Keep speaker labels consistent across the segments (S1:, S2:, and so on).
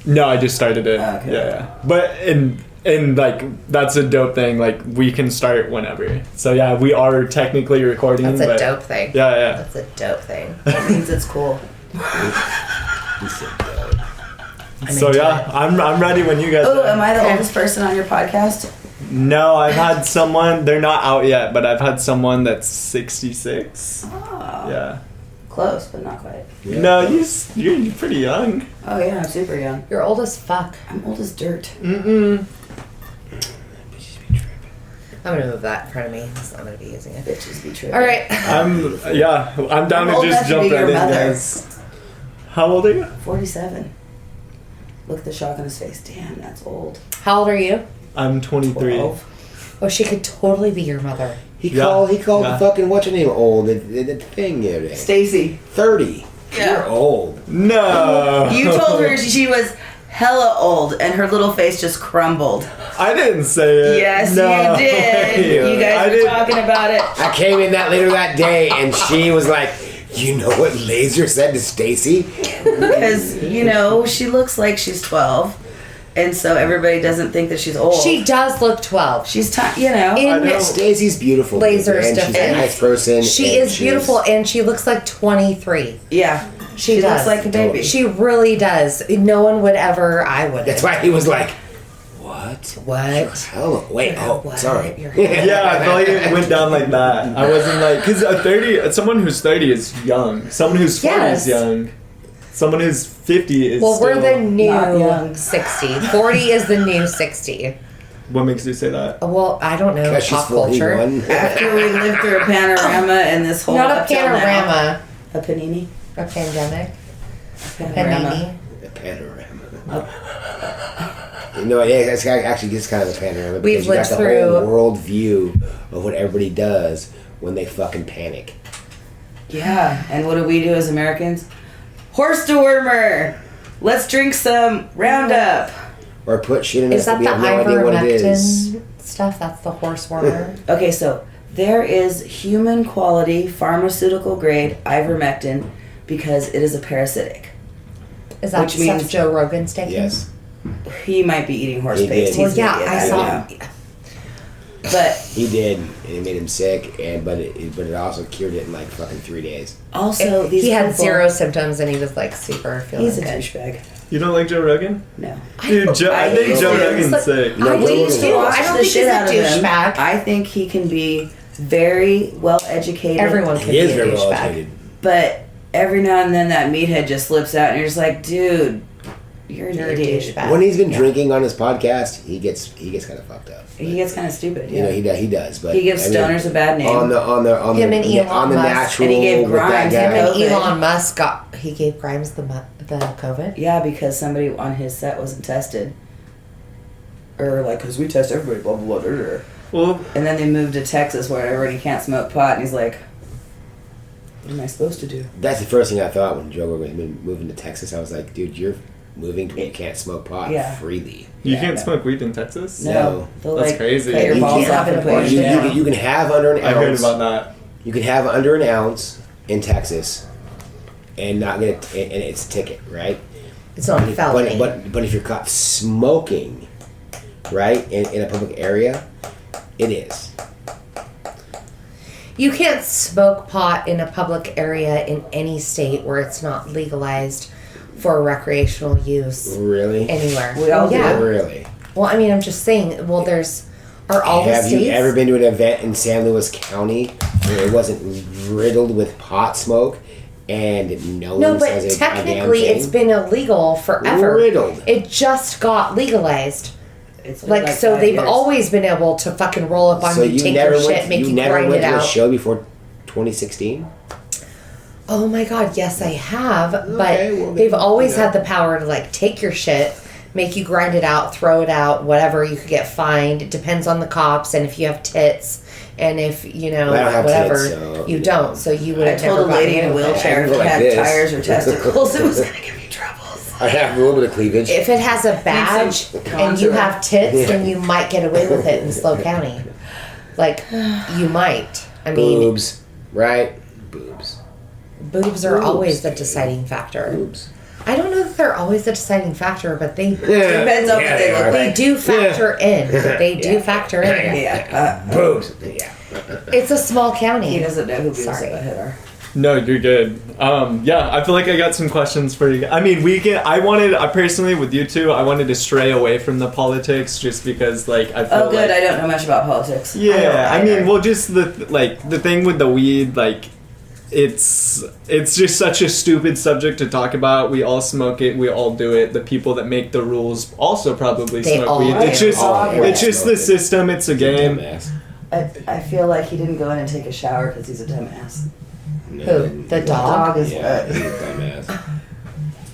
S1: No, I just started it.
S2: Okay.
S1: Yeah. But and like that's a dope thing. Like we can start whenever. So yeah, we are technically recording.
S3: That's a dope thing.
S1: Yeah.
S3: That's a dope thing.
S2: That means it's cool.
S4: He said dope.
S1: So yeah, I'm ready when you guys.
S2: Oh,
S1: are.
S2: am I the oldest person on your podcast?
S1: No, I've had someone. They're not out yet, but I've had someone that's 66.
S2: Oh.
S1: Yeah.
S2: Close, but not quite.
S4: Yeah.
S1: No, you're pretty young.
S2: Oh yeah, I'm super young.
S3: You're old as fuck.
S2: I'm old as dirt.
S1: Mm-mm.
S3: I'm gonna move that in front of me. I'm gonna be using it.
S2: Bitches be tripping.
S3: All right.
S1: I'm down
S2: I'm
S1: to
S2: old
S1: just
S2: enough to
S1: jump
S2: be your
S1: right in,
S2: mother.
S1: guys. How old are you?
S2: 47. Look at the shock on his face. Damn, that's old.
S3: How old are you?
S1: I'm 23.
S2: 12.
S3: Oh, she could totally be your mother.
S4: He called
S1: Yeah.
S4: the fucking what's her name old the thing the other day.
S2: Stacy.
S4: 30.
S2: Yeah.
S4: You're old.
S1: No.
S2: You told her she was hella old, and her little face just crumbled.
S1: I didn't say it.
S2: Yes,
S1: No.
S2: you did. You guys were talking about it.
S4: I came in that later that day and she was like, you know what Laser said to Stacy?
S2: Because, she looks like she's 12. And so everybody doesn't think that she's old.
S3: She does look 12.
S2: She's
S3: In
S4: Stacy's beautiful.
S3: Laser's
S4: and she's a
S3: defense.
S4: nice person.
S3: She
S4: and
S3: is
S4: she's-
S3: beautiful, and she looks like 23.
S2: Yeah.
S3: She
S2: looks
S3: does.
S2: like a baby.
S3: She really does. No one would ever. I would.
S4: That's why he was like, what?
S3: What?
S4: Hello. Wait,
S3: What?
S4: sorry.
S1: Yeah, I felt like it went down like that. I wasn't like, because someone who's 30 is young. Someone who's 40
S3: Yes.
S1: is young. Someone who's 50 is
S3: Well,
S1: still...
S3: we're the
S2: not
S3: new
S2: young.
S3: 60. 40 is the new 60.
S1: What makes you say that?
S3: Well, I don't know.
S4: Because she's
S3: Pop culture.
S4: 41.
S2: After we lived through a panorama and this whole
S3: Not a
S2: up till now-
S3: panorama.
S2: A panini.
S3: A pandemic.
S2: Panorama.
S3: Panini.
S4: A panorama. You know, yeah, it's actually just kind of a panorama.
S3: We've
S4: Because you got
S3: lived
S4: the
S3: through-
S4: whole world view of what everybody does when they fucking panic.
S2: Yeah, and what do we do as Americans? Horse dewormer. Let's drink some Roundup.
S4: Or put shit in
S3: Is
S4: us
S3: that
S4: we
S3: the
S4: have no idea what it is.
S3: ivermectin stuff? That's the horse warmer.
S2: Okay, so there is human quality pharmaceutical grade ivermectin because it is a parasitic.
S3: Is that
S2: Which
S3: stuff
S2: means-
S3: Joe Rogan's taking?
S4: Yes.
S2: He might be eating horse
S4: He
S2: paste.
S4: did.
S3: Well,
S2: He's
S3: yeah,
S2: an idiot,
S3: I
S2: don't
S3: saw.
S2: know. But
S4: He did, and it made him sick, but it also cured it in like fucking 3 days.
S2: also, these
S3: He had
S2: people-
S3: 0 symptoms, and he was like super feeling
S2: He's a
S3: good.
S2: douchebag.
S1: You don't like Joe Rogan?
S2: No.
S1: Dude, I think
S2: used
S1: Joe
S2: to.
S1: Rogan's
S3: Like-
S1: sick.
S4: No,
S3: I
S4: Joe
S3: do
S4: Rogan's
S3: too.
S4: awesome.
S3: I don't
S2: The
S3: think he's
S2: shit
S3: a
S2: out of him.
S3: douchebag.
S2: I think he can be very well educated.
S3: Everyone can
S4: He is
S3: be a
S4: very well
S3: douchebag.
S4: educated.
S2: But every now and then that meathead just slips out, and you're just like, dude, you're an
S3: You're a
S2: idiot.
S3: douchebag.
S4: When he's been drinking on his podcast, he gets kind of fucked up.
S2: He gets kind of stupid.
S4: You know,
S2: Yeah.
S4: he does, but
S2: He gives
S4: I mean,
S2: stoners a bad name.
S4: on the
S3: Him and Elon
S4: on the
S3: Musk.
S4: natural
S2: And he gave
S4: with that
S2: Grimes
S4: guy.
S3: Him and
S2: COVID.
S3: Elon Musk he gave Grimes the COVID.
S2: Yeah, because somebody on his set wasn't tested. Or like, because we test everybody, blah, blah, blah, blah.
S1: Well,
S2: And then they moved to Texas where everybody can't smoke pot, and he's like, what am I supposed to do?
S4: That's the first thing I thought when Joe Rogan been moving to Texas. I was like, dude, you're moving to where you can't smoke pot
S2: Yeah.
S4: freely.
S1: you
S2: Yeah,
S1: can't
S2: no.
S1: smoke weed in Texas?
S2: No. They'll
S1: That's
S2: like
S1: crazy.
S2: cut your
S4: You
S2: balls
S4: can't
S2: off
S3: have
S2: and
S3: an
S2: put
S3: abortion.
S2: you
S4: You,
S2: down.
S4: you can have under an
S1: I heard
S4: ounce.
S1: about that.
S4: You can have under an ounce in Texas, and not get and it's a ticket, right?
S3: It's not a felony.
S4: But if you're caught smoking, right, in a public area, it is.
S3: You can't smoke pot in a public area in any state where it's not legalized for recreational use
S4: Really?
S3: anywhere.
S2: We all do.
S3: yeah.
S4: Really?
S3: Well, I mean, I'm just saying. Well, are all the
S4: Have
S3: states?
S4: you ever been to an event in San Luis County where it wasn't riddled with pot smoke and no
S3: No,
S4: one
S3: but
S4: says a damn
S3: technically,
S4: thing?
S3: it's been illegal forever.
S4: Riddled.
S3: It just got legalized.
S2: It's been
S3: Like, so
S2: 5
S3: they've
S2: years.
S3: always been able to fucking roll up on
S4: So
S3: you,
S4: you
S3: take
S4: never
S3: your shit,
S4: went.
S3: make
S4: You
S3: you
S4: never
S3: grind
S4: went
S3: it
S4: to a
S3: out.
S4: show before 2016.
S3: Oh my god, yes I have.
S4: Okay,
S3: But
S4: well, then,
S3: they've always
S4: you know.
S3: had the power to like take your shit, make you grind it out, throw it out, whatever. You could get fined. It depends on the cops and if you have tits and if you know
S4: I don't have
S3: whatever.
S4: tits, so,
S3: you
S4: you
S3: don't.
S4: know.
S3: So you would
S2: I
S3: have
S2: told
S3: never
S2: a lady in a
S3: gotten away with it.
S2: wheelchair
S4: I
S2: if
S4: go
S2: it
S4: like
S2: had
S4: this.
S2: tires or testicles, it was going to give me troubles.
S4: I have a little bit of cleavage.
S3: If it has a badge
S2: some
S3: and you
S2: contour.
S3: have tits,
S4: Yeah.
S3: then you might get away with it in SLO County. Like, you might. I mean,
S4: Boobs, right? Boobs.
S3: boobs are
S4: Boobs,
S3: always the
S4: dude.
S3: deciding factor.
S4: Boobs.
S3: I don't know that they're always a deciding factor, but they
S2: Depends on what they look
S3: they
S2: like.
S3: do factor in. They do factor in.
S2: Yeah.
S4: Boobs. Yeah.
S3: It's a small
S2: He
S3: county.
S2: doesn't know who Beavis
S3: Sorry.
S2: and Butthead are.
S1: No, you're good. Yeah, I feel like I got some questions for you. I mean, I personally, with you two, I wanted to stray away from the politics just because, like, I feel
S2: Oh, good.
S1: like...
S2: I don't know much about politics.
S1: Yeah, I
S2: don't
S1: mean,
S2: either.
S1: well, just the thing with the weed, like, it's just such a stupid subject to talk about. We all smoke it. We all do it. The people that make the rules also probably
S3: They
S1: smoke
S3: all
S1: weed.
S3: do.
S1: It's just
S2: Yeah.
S1: the system. It's a game.
S4: Dumbass.
S2: I feel like he didn't go in and take a shower because he's a dumbass.
S3: Who? The dog?
S2: Is
S4: Yeah, he's a dumbass.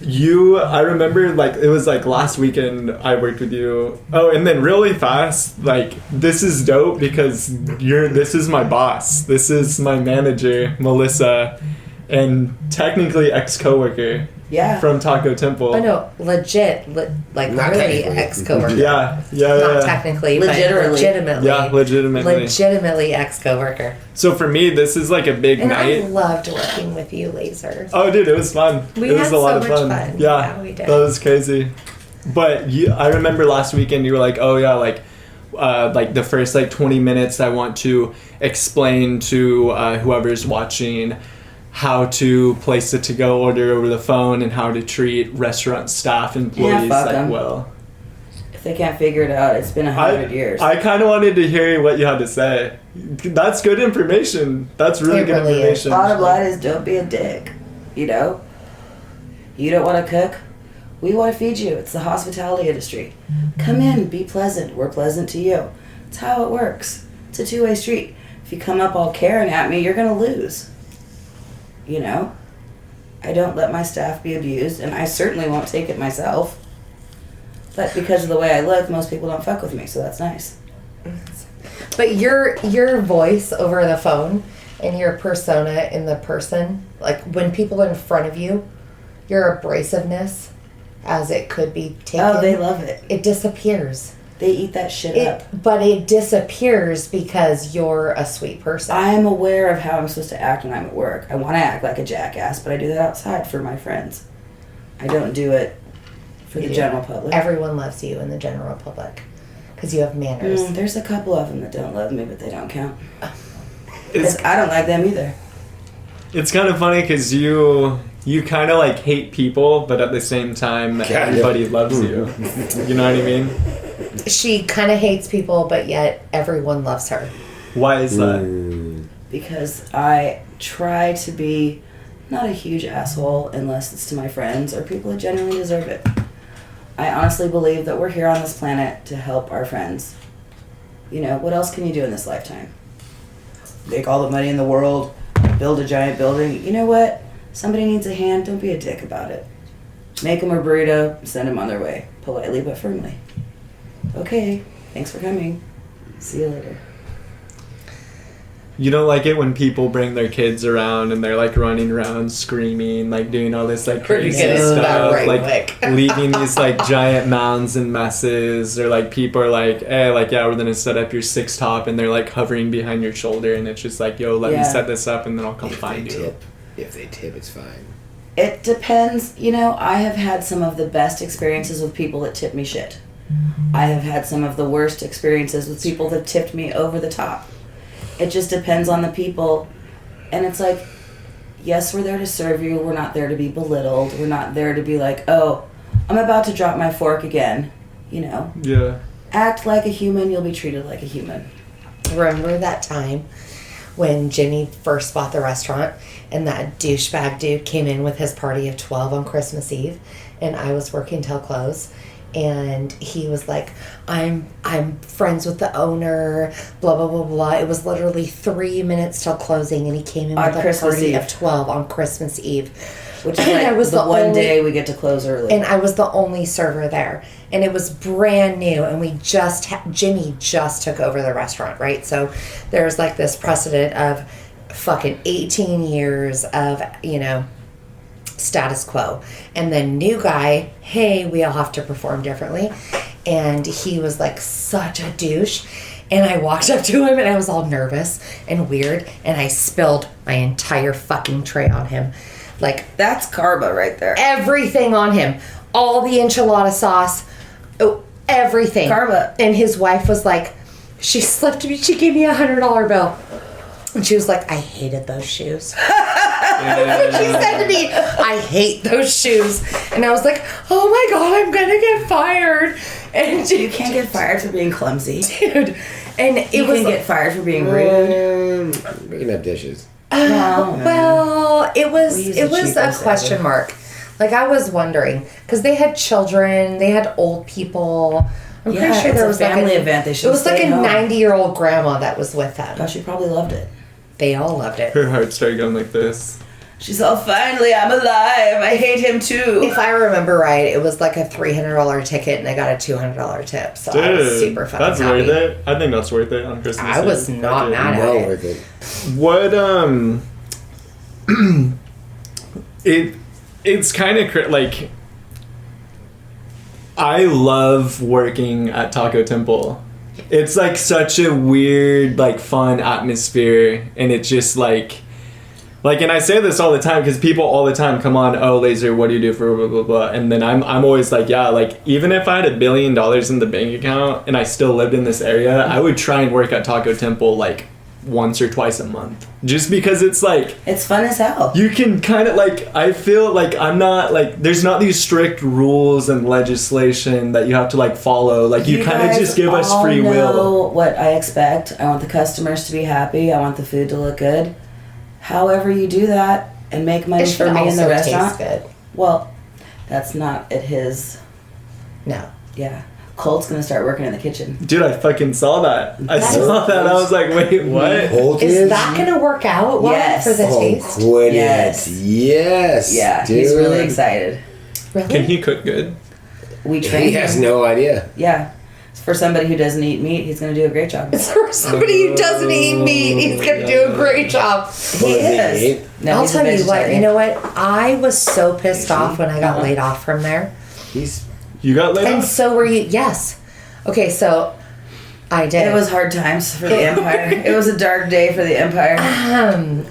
S1: I remember, like, it was like last weekend I worked with you. Oh, and then really fast, like, this is dope because this is my boss. This is my manager, Melissa, and technically ex-coworker
S2: Yeah.
S1: from Taco Temple.
S3: Oh no, legit, like
S4: Not
S3: really
S4: technically.
S3: ex-coworker.
S1: Yeah.
S3: Not technically, but legitimately.
S1: Yeah, legitimately.
S3: Legitimately ex-coworker.
S1: So for me, this is like a big
S3: And I
S1: night.
S3: loved working with you, Laser.
S1: Oh, dude, it was fun.
S3: We
S1: It was
S3: had
S1: a lot
S3: so
S1: of
S3: much
S1: fun.
S3: fun.
S1: Yeah,
S3: Yeah, we did.
S1: That was crazy. But I remember last weekend you were like, oh yeah, like the first like 20 minutes I want to explain to whoever's watching how to place a to-go order over the phone and how to treat restaurant staff employees
S2: fuck
S1: like
S2: 'em.
S1: well.
S2: If they can't figure it out, it's been 100 years.
S1: I kind of wanted to hear what you had to say. That's good information. That's really
S3: It
S1: good
S3: really is.
S1: information.
S2: Bottom line is don't be a dick. You know? You don't want to cook? We want to feed you. It's the hospitality industry. Come in, be pleasant. We're pleasant to you. It's how it works. It's a two-way street. If you come up all caring at me, you're going to lose. You know? I don't let my staff be abused, and I certainly won't take it myself. But because of the way I look, most people don't fuck with me, so that's nice.
S3: But your voice over the phone and your persona in the person, like when people are in front of you, your abrasiveness, as it could be taken,
S2: Oh, they love it.
S3: it disappears.
S2: They eat that shit up.
S3: But it disappears because you're a sweet person.
S2: I'm aware of how I'm supposed to act when I'm at work. I want to act like a jackass, but I do that outside for my friends. I don't do it for the general public.
S3: Everyone loves you in the general public because you have manners.
S2: There's a couple of them that don't love me, but they don't count.
S1: It's
S2: 'Cause I don't like them either.
S1: It's kind of funny because you kind of like hate people, but at the same time, everybody loves you. You know what I mean?
S3: She kind of hates people, but yet everyone loves her.
S1: Why is that?
S2: Because I try to be not a huge asshole unless it's to my friends or people that genuinely deserve it. I honestly believe that we're here on this planet to help our friends. You know, what else can you do in this lifetime? Make all the money in the world, build a giant building. You know what? Somebody needs a hand, don't be a dick about it. Make them a burrito, send them on their way. Politely but firmly. Okay, thanks for coming. See you later.
S1: You don't like it when people bring their kids around and they're like running around screaming, like doing all this like
S3: We're
S1: crazy
S3: gonna
S1: stuff,
S3: stop right
S1: like
S3: quick.
S1: leaving these like giant mounds and messes, or like people are like, hey, like yeah, we're gonna set up your six top, and they're like hovering behind your shoulder, and it's just like, yo, let me
S2: Yeah.
S1: set this up, and then I'll come
S4: If
S1: find
S4: they
S1: you.
S4: tip, if they tip, it's fine.
S2: It depends. You know, I have had some of the best experiences with people that tip me shit. I have had some of the worst experiences with people that tipped me over the top. It just depends on the people. And it's like, yes, we're there to serve you. We're not there to be belittled. We're not there to be like, oh, I'm about to drop my fork again. You know,
S1: Yeah.
S2: act like a human. You'll be treated like a human.
S3: Remember that time when Jimmy first bought the restaurant and that douchebag dude came in with his party of 12 on Christmas Eve, and I was working till close, and he was like, I'm friends with the owner, blah blah blah blah. It was literally 3 minutes till closing, and he came in
S2: On
S3: with a
S2: Christmas
S3: party
S2: Eve.
S3: of 12 on Christmas Eve.
S2: Which is
S3: And
S2: like
S3: I was
S2: the
S3: the
S2: one
S3: only-
S2: day we get to close early.
S3: And I was the only server there. And it was brand new. And we just, Jimmy just took over the restaurant, right? So there's like this precedent of fucking 18 years of, you know, status quo. And then new guy, hey, we all have to perform differently. And he was like such a douche. And I walked up to him and I was all nervous and weird. And I spilled my entire fucking tray on him. Like,
S2: that's karma right there.
S3: everything on him. All the enchilada sauce. Oh, everything.
S2: Karma.
S3: And his wife was like, she slipped me, she gave me $100 bill. And she was like, I hated those shoes. That's what she said to me. I hate those shoes. And I was like, oh my God, I'm going to get fired. And
S2: You can't get fired for being clumsy.
S3: dude. And it
S2: You
S3: was
S2: can get fired for being rude.
S4: Making up dishes.
S3: well, it was
S2: We use
S3: it
S2: the
S3: was
S2: cheaper
S3: a question mark. Like, I was wondering because they had children, they had old people. I'm
S2: Yeah,
S3: pretty sure
S2: it's
S3: there
S2: a
S3: was
S2: family
S3: like
S2: event. They
S3: it
S2: should
S3: was like
S2: stay
S3: a
S2: home.
S3: 90-year-old grandma that was with them.
S2: Gosh, she probably loved it.
S3: They all loved it.
S1: Her heart started going like this.
S2: She's all, finally, I'm alive. I hate him too.
S3: If I remember right, it was like a $300 ticket, and I got a $200 tip. So I was super fucking
S1: that's
S3: happy.
S1: worth it. I think that's worth it on Christmas.
S3: I was
S1: Eve.
S3: not
S1: Fuck it.
S3: mad at
S4: Well
S3: it.
S4: worth it.
S1: What it's kind of like I love working at Taco Temple. It's like such a weird, like, fun atmosphere, and it's just like, and I say this all the time because people all the time come on, oh, Laser, what do you do for blah blah blah, and then I'm always like, yeah, like, even if I had $1 billion in the bank account and I still lived in this area, I would try and work at Taco Temple like once or twice a month, just because it's like,
S2: It's fun as hell.
S1: you can kind of like, I feel like I'm not like, there's not these strict rules and legislation that you have to like follow. Like, you kind of
S2: guys
S1: just give us
S2: all
S1: free will.
S2: know what I expect. I want the customers to be happy. I want the food to look good. However you do that and make money
S3: It
S2: for
S3: should
S2: me in the
S3: also
S2: restaurant.
S3: taste good.
S2: Well, that's not at his.
S3: No.
S2: Yeah, Colt's gonna start working in the kitchen.
S1: Dude, I fucking saw that. I
S3: That
S1: saw
S3: is-
S1: that. I was like, wait, what?
S4: Cold
S3: Is
S4: kids?
S3: that going to work out well
S2: Yes.
S3: for the
S4: Oh,
S3: taste?
S4: quit
S2: Yes.
S4: it. Yes.
S2: Yeah,
S4: dude.
S2: he's really excited.
S3: Really?
S1: Can he cook good?
S2: We train
S4: He has
S2: him.
S4: no idea.
S2: Yeah, for somebody who doesn't eat meat, he's gonna do a great job.
S3: For somebody who doesn't eat meat, he's going to do a great job.
S2: He
S4: What does he
S2: is.
S4: eat?
S2: No,
S3: I'll
S2: he's a
S3: tell you what,
S2: vegetarian.
S3: you know what? I was so pissed off when I got
S2: Uh-huh.
S3: laid off from there.
S4: He's
S1: You got laid
S3: And
S1: off?
S3: so were you. Yes. Okay, so I did.
S2: It was hard times for the Empire. It was a dark day for the Empire.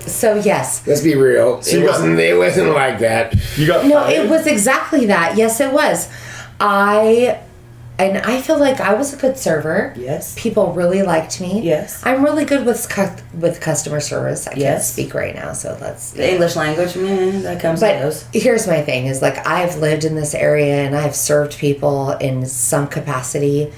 S3: So, yes.
S4: let's be real.
S1: So
S4: it
S1: you got-
S4: wasn't like that.
S1: You got
S3: No,
S1: fired?
S3: it was exactly that. Yes, it was. I feel like I was a good server.
S2: Yes.
S3: People really liked me.
S2: Yes.
S3: I'm really good with customer service. I can't
S2: Yes.
S3: speak right now, so let's.
S2: The English language, that comes and
S3: But
S2: goes.
S3: here's my thing: is like I've lived in this area and I've served people in some capacity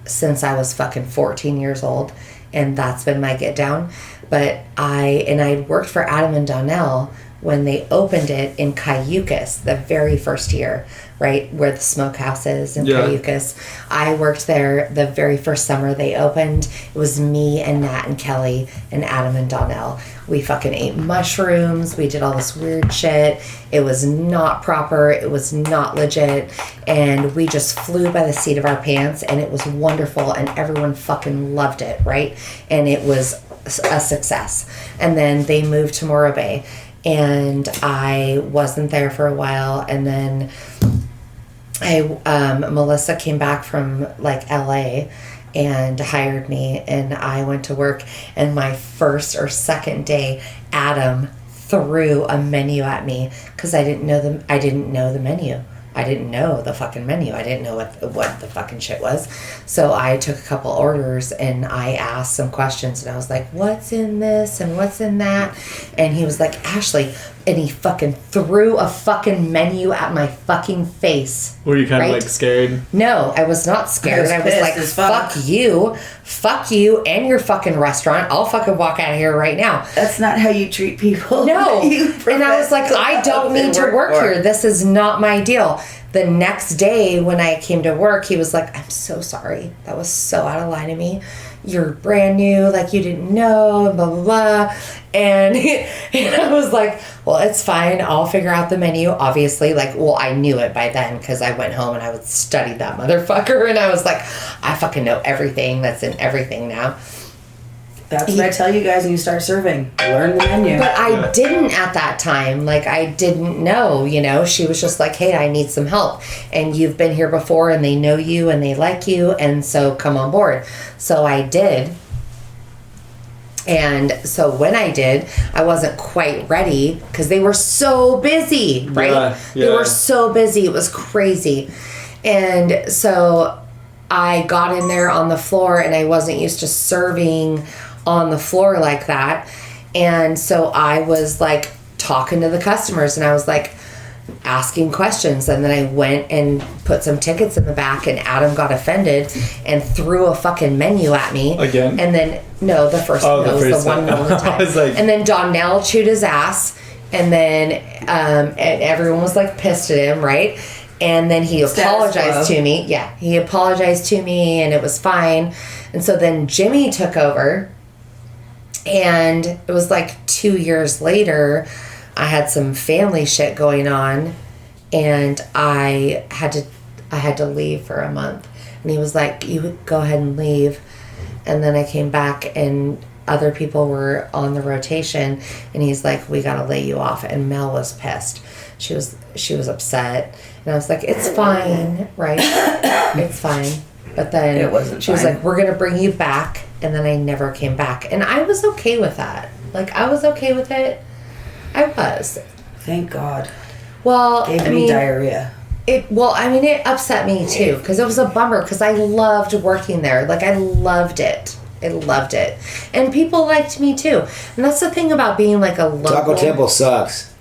S3: since I was fucking 14 years old, and that's been my get down. But I'd worked for Adam and Donnell when they opened it in Cayucas the very first year, right where the smokehouse is in
S1: Yeah.
S3: Cayucas. I worked there the very first summer they opened. It was me and Nat and Kelly and Adam and Donnell. We fucking ate mushrooms. We did all this weird shit. It was not proper. It was not legit. And we just flew by the seat of our pants, and it was wonderful, and everyone fucking loved it, right? And it was a success. And then they moved to Morro Bay, and I wasn't there for a while, and then Melissa came back from like LA and hired me, and I went to work, and my first or second day Adam threw a menu at me because I didn't know the menu. I didn't know the fucking menu. I didn't know what the fucking shit was. So I took a couple orders and I asked some questions, and I was like, what's in this and what's in that? And he was like, Ashley, and he fucking threw a fucking menu at my fucking face.
S1: Were you kind of
S3: Right?
S1: like scared?
S3: No, I was not scared. I was
S2: pissed
S3: like,
S2: as fuck.
S3: fuck you and your fucking restaurant. I'll fucking walk out of here right now.
S2: That's not how you treat people.
S3: No.
S2: You
S3: And I was like,
S2: profess
S3: I don't
S2: love
S3: need
S2: and
S3: to work
S2: for.
S3: here. This is not my deal. The next day when I came to work, he was like, I'm so sorry. That was so out of line of me. You're brand new, like you didn't know, and blah, blah, blah. And I was like, well, it's fine. I'll figure out the menu. Obviously, I knew it by then because I went home and I would study that motherfucker. And I was like, I fucking know everything that's in everything now.
S2: That's what I tell you guys when you start serving. Learn the menu.
S3: But I didn't at that time. I didn't know, She was just like, hey, I need some help. And you've been here before, and they know you and they like you. And so come on board. So I did. And so when I did, I wasn't quite ready because they were so busy, right? They were so busy. It was crazy. And so I got in there on the floor, and I wasn't used to serving on the floor like that. And so I was like talking to the customers, and I was like asking questions, and then I went and put some tickets in the back, and Adam got offended and threw a fucking menu at me
S1: again.
S3: And then the first one time. I was like, and then Donnell chewed his ass, and then and everyone was like pissed at him, right? And then he apologized to me. Yeah, he apologized to me, and it was fine. And so then Jimmy took over, and it was like 2 years later. I had some family shit going on, and I had to leave for a month. And he was like, "You go ahead and leave." And then I came back, and other people were on the rotation, and he's like, "We gotta lay you off." And Mel was pissed. She was upset, and I was like, "It's fine, right? It's fine." But then
S2: it wasn't.
S3: She was like, "We're gonna bring you back," and then I never came back, and I was okay with that. Like, I was okay with it. I was.
S2: Thank God.
S3: Well,
S2: gave me diarrhea.
S3: It upset me too, because it was a bummer, because I loved working there. Like, I loved it. I loved it. And people liked me too. And that's the thing about being like a local.
S4: Taco Temple sucks.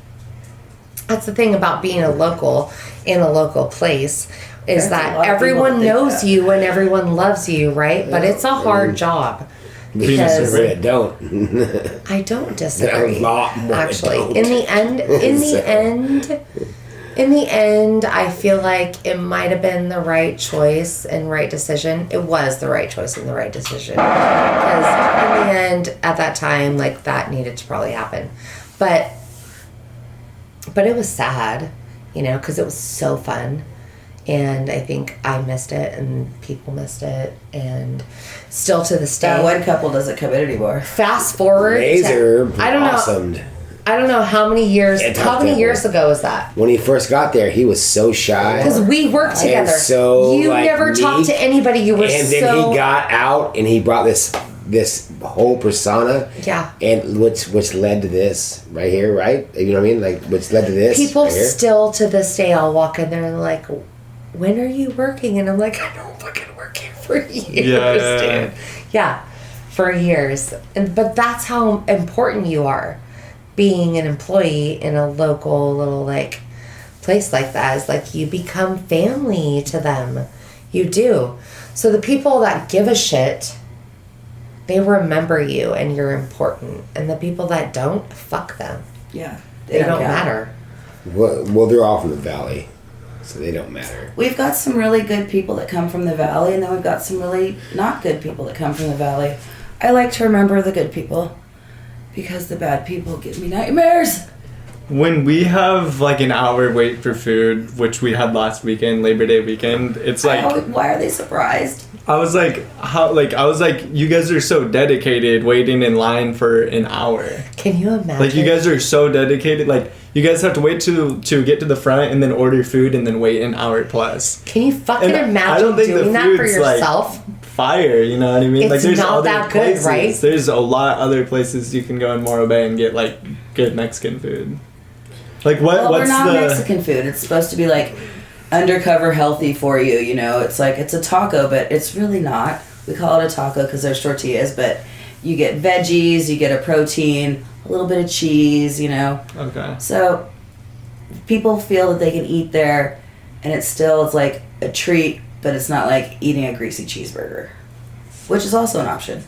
S3: That's the thing about being a local in a local place, is that everyone knows you and everyone loves you, right? But it's a hard job. Because
S4: I don't.
S3: I don't disagree.
S4: A lot more.
S3: Actually, in the end, I feel like it might have been the right choice and right decision. It was the right choice and the right decision, because in the end, at that time, like, that needed to probably happen. But it was sad, because it was so fun. And I think I missed it, and people missed it, and still to this day.
S2: That one couple doesn't come in anymore.
S3: Fast forward.
S4: Laser blossomed.
S3: I don't know how many years. How many years ago was that?
S4: When he first got there, he was so shy.
S3: Because we worked together.
S4: So
S3: you never talked to anybody. You were so.
S4: And then he got out, and he brought this whole persona.
S3: Yeah.
S4: And which led to this right here, right? You know what I mean? Like, which led to this.
S3: People
S4: right
S3: still to this day, I'll walk in there and they're like, "When are you working?" And I'm like, "I don't fucking work here for years, dude." Yeah, for years. But that's how important you are. Being an employee in a local little like place like that is like you become family to them. You do. So the people that give a shit, they remember you and you're important. And the people that don't, fuck them.
S2: Yeah.
S3: They don't matter.
S4: Well, they're all from the valley, so they don't matter.
S2: We've got some really good people that come from the valley, and then we've got some really not good people that come from the valley. I like to remember the good people, because the bad people give me nightmares.
S1: When we have like an hour wait for food, which we had last weekend, Labor Day weekend, it's like,
S2: why are they surprised?
S1: I was like, you guys are so dedicated waiting in line for an hour.
S3: Can you imagine?
S1: Like, you guys are so dedicated. Like, you guys have to wait to get to the front and then order food and then wait an hour plus.
S3: Can you fucking imagine doing that for yourself?
S1: Like fire, you know what I mean?
S3: It's
S1: like, there's
S3: not
S1: other
S3: that
S1: places.
S3: good, right?
S1: There's a lot of other places you can go in Morro Bay and get like good Mexican food. Like, what's
S2: we're not Mexican food. It's supposed to be like undercover healthy for you, you know? It's like, it's a taco, but it's really not. We call it a taco because there's tortillas, but you get veggies, you get a protein, a little bit of cheese, you know?
S1: Okay.
S2: So people feel that they can eat there, and it's like a treat, but it's not like eating a greasy cheeseburger, which is also an option.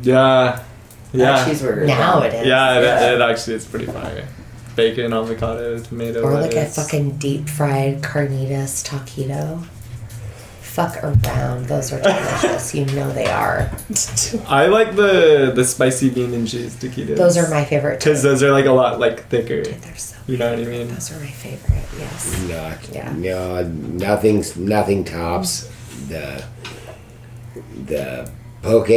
S1: Yeah.
S2: That cheeseburger.
S3: Now it is.
S1: Yeah, it actually is pretty fire. Bacon, avocado, tomato,
S3: or
S1: lettuce.
S3: like a fucking deep fried carnitas taquito. Fuck around. Those are delicious. You know they are.
S1: I like the spicy bean and cheese taquitos.
S3: Those are my favorite too.
S1: Because those are like a lot like thicker.
S3: Dude, they're so
S1: you know what I mean?
S3: Those are my favorite, yes.
S4: No, nothing tops the poke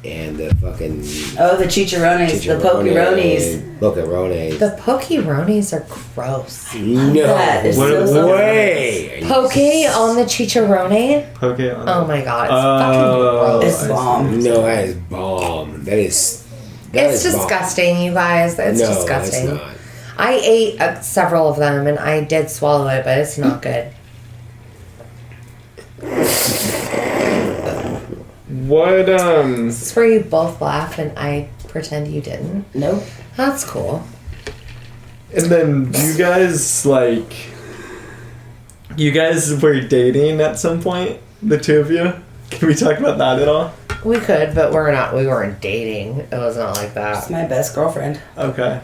S4: and the fucking...
S2: Oh, the chicharrones, the pokeronis.
S4: Pokeronis.
S3: The pokeronis are gross.
S4: No
S2: That is so
S4: way.
S3: Poke on the chicharrone?
S1: Poke on.
S3: Oh my god, it's fucking gross.
S2: It's bomb.
S4: No, that is bomb.
S3: It's disgusting, you guys. It's disgusting.
S4: It's not.
S3: I ate several of them and I did swallow it, but it's not good.
S1: What,
S3: This is where you both laugh and I pretend you didn't.
S2: Nope.
S3: That's cool.
S1: And then you guys, like... You guys were dating at some point? The two of you? Can we talk about that at all?
S3: We could, but we weren't dating. It was not like that.
S2: She's my best girlfriend.
S1: Okay.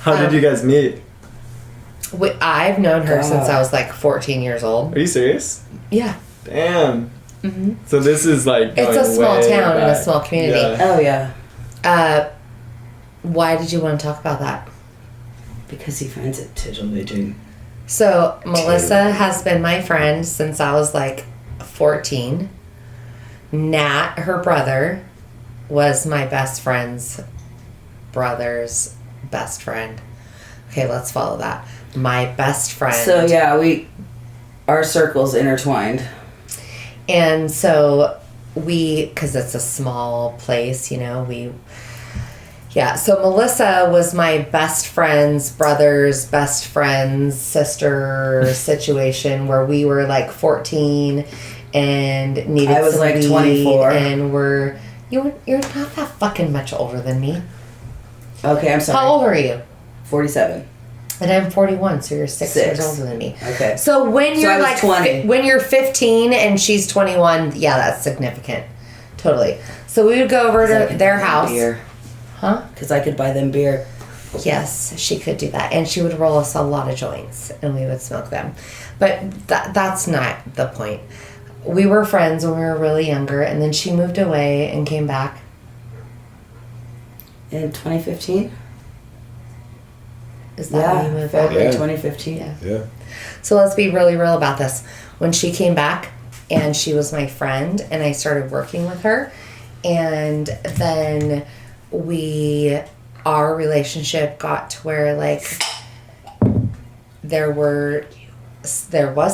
S1: How did you guys meet?
S3: I've known her since I was like 14 years old.
S1: Are you serious?
S3: Yeah.
S1: Damn.
S3: Mm-hmm.
S1: So this is like
S3: It's a small town and a small community.
S1: Yeah.
S2: Oh, yeah.
S3: Why did you want to talk about that?
S2: Because he finds it titillating.
S3: So, Melissa has been my friend since I was like 14. Nat, her brother, was my best friend's brother's best friend. Okay, let's follow that. My best friend.
S2: So, yeah, our circles intertwined.
S3: And so because it's a small place, you know, so Melissa was my best friend's brother's best friend's sister situation where we were like 14 and needed
S2: I was
S3: some
S2: like
S3: weed
S2: 24.
S3: and you're not that fucking much older than me.
S2: Okay, I'm sorry.
S3: How old are you?
S2: 47.
S3: And I'm 41, so you're 6 years older than me.
S2: Okay.
S3: So when you're
S2: I was
S3: like
S2: 20.
S3: when you're 15 and she's 21, yeah, that's significant. Totally. So we would go over to their house.
S2: Beer.
S3: Huh?
S2: Because I could buy them beer.
S3: Yes, she could do that. And she would roll us a lot of joints and we would smoke them. But that's not the point. We were friends when we were really younger and then she moved away and came back.
S2: In 2015?
S3: Is that when you moved back?
S2: February 2015.
S4: Yeah.
S3: So let's be really real about this. When she came back and she was my friend and I started working with her and then our relationship got to where like there was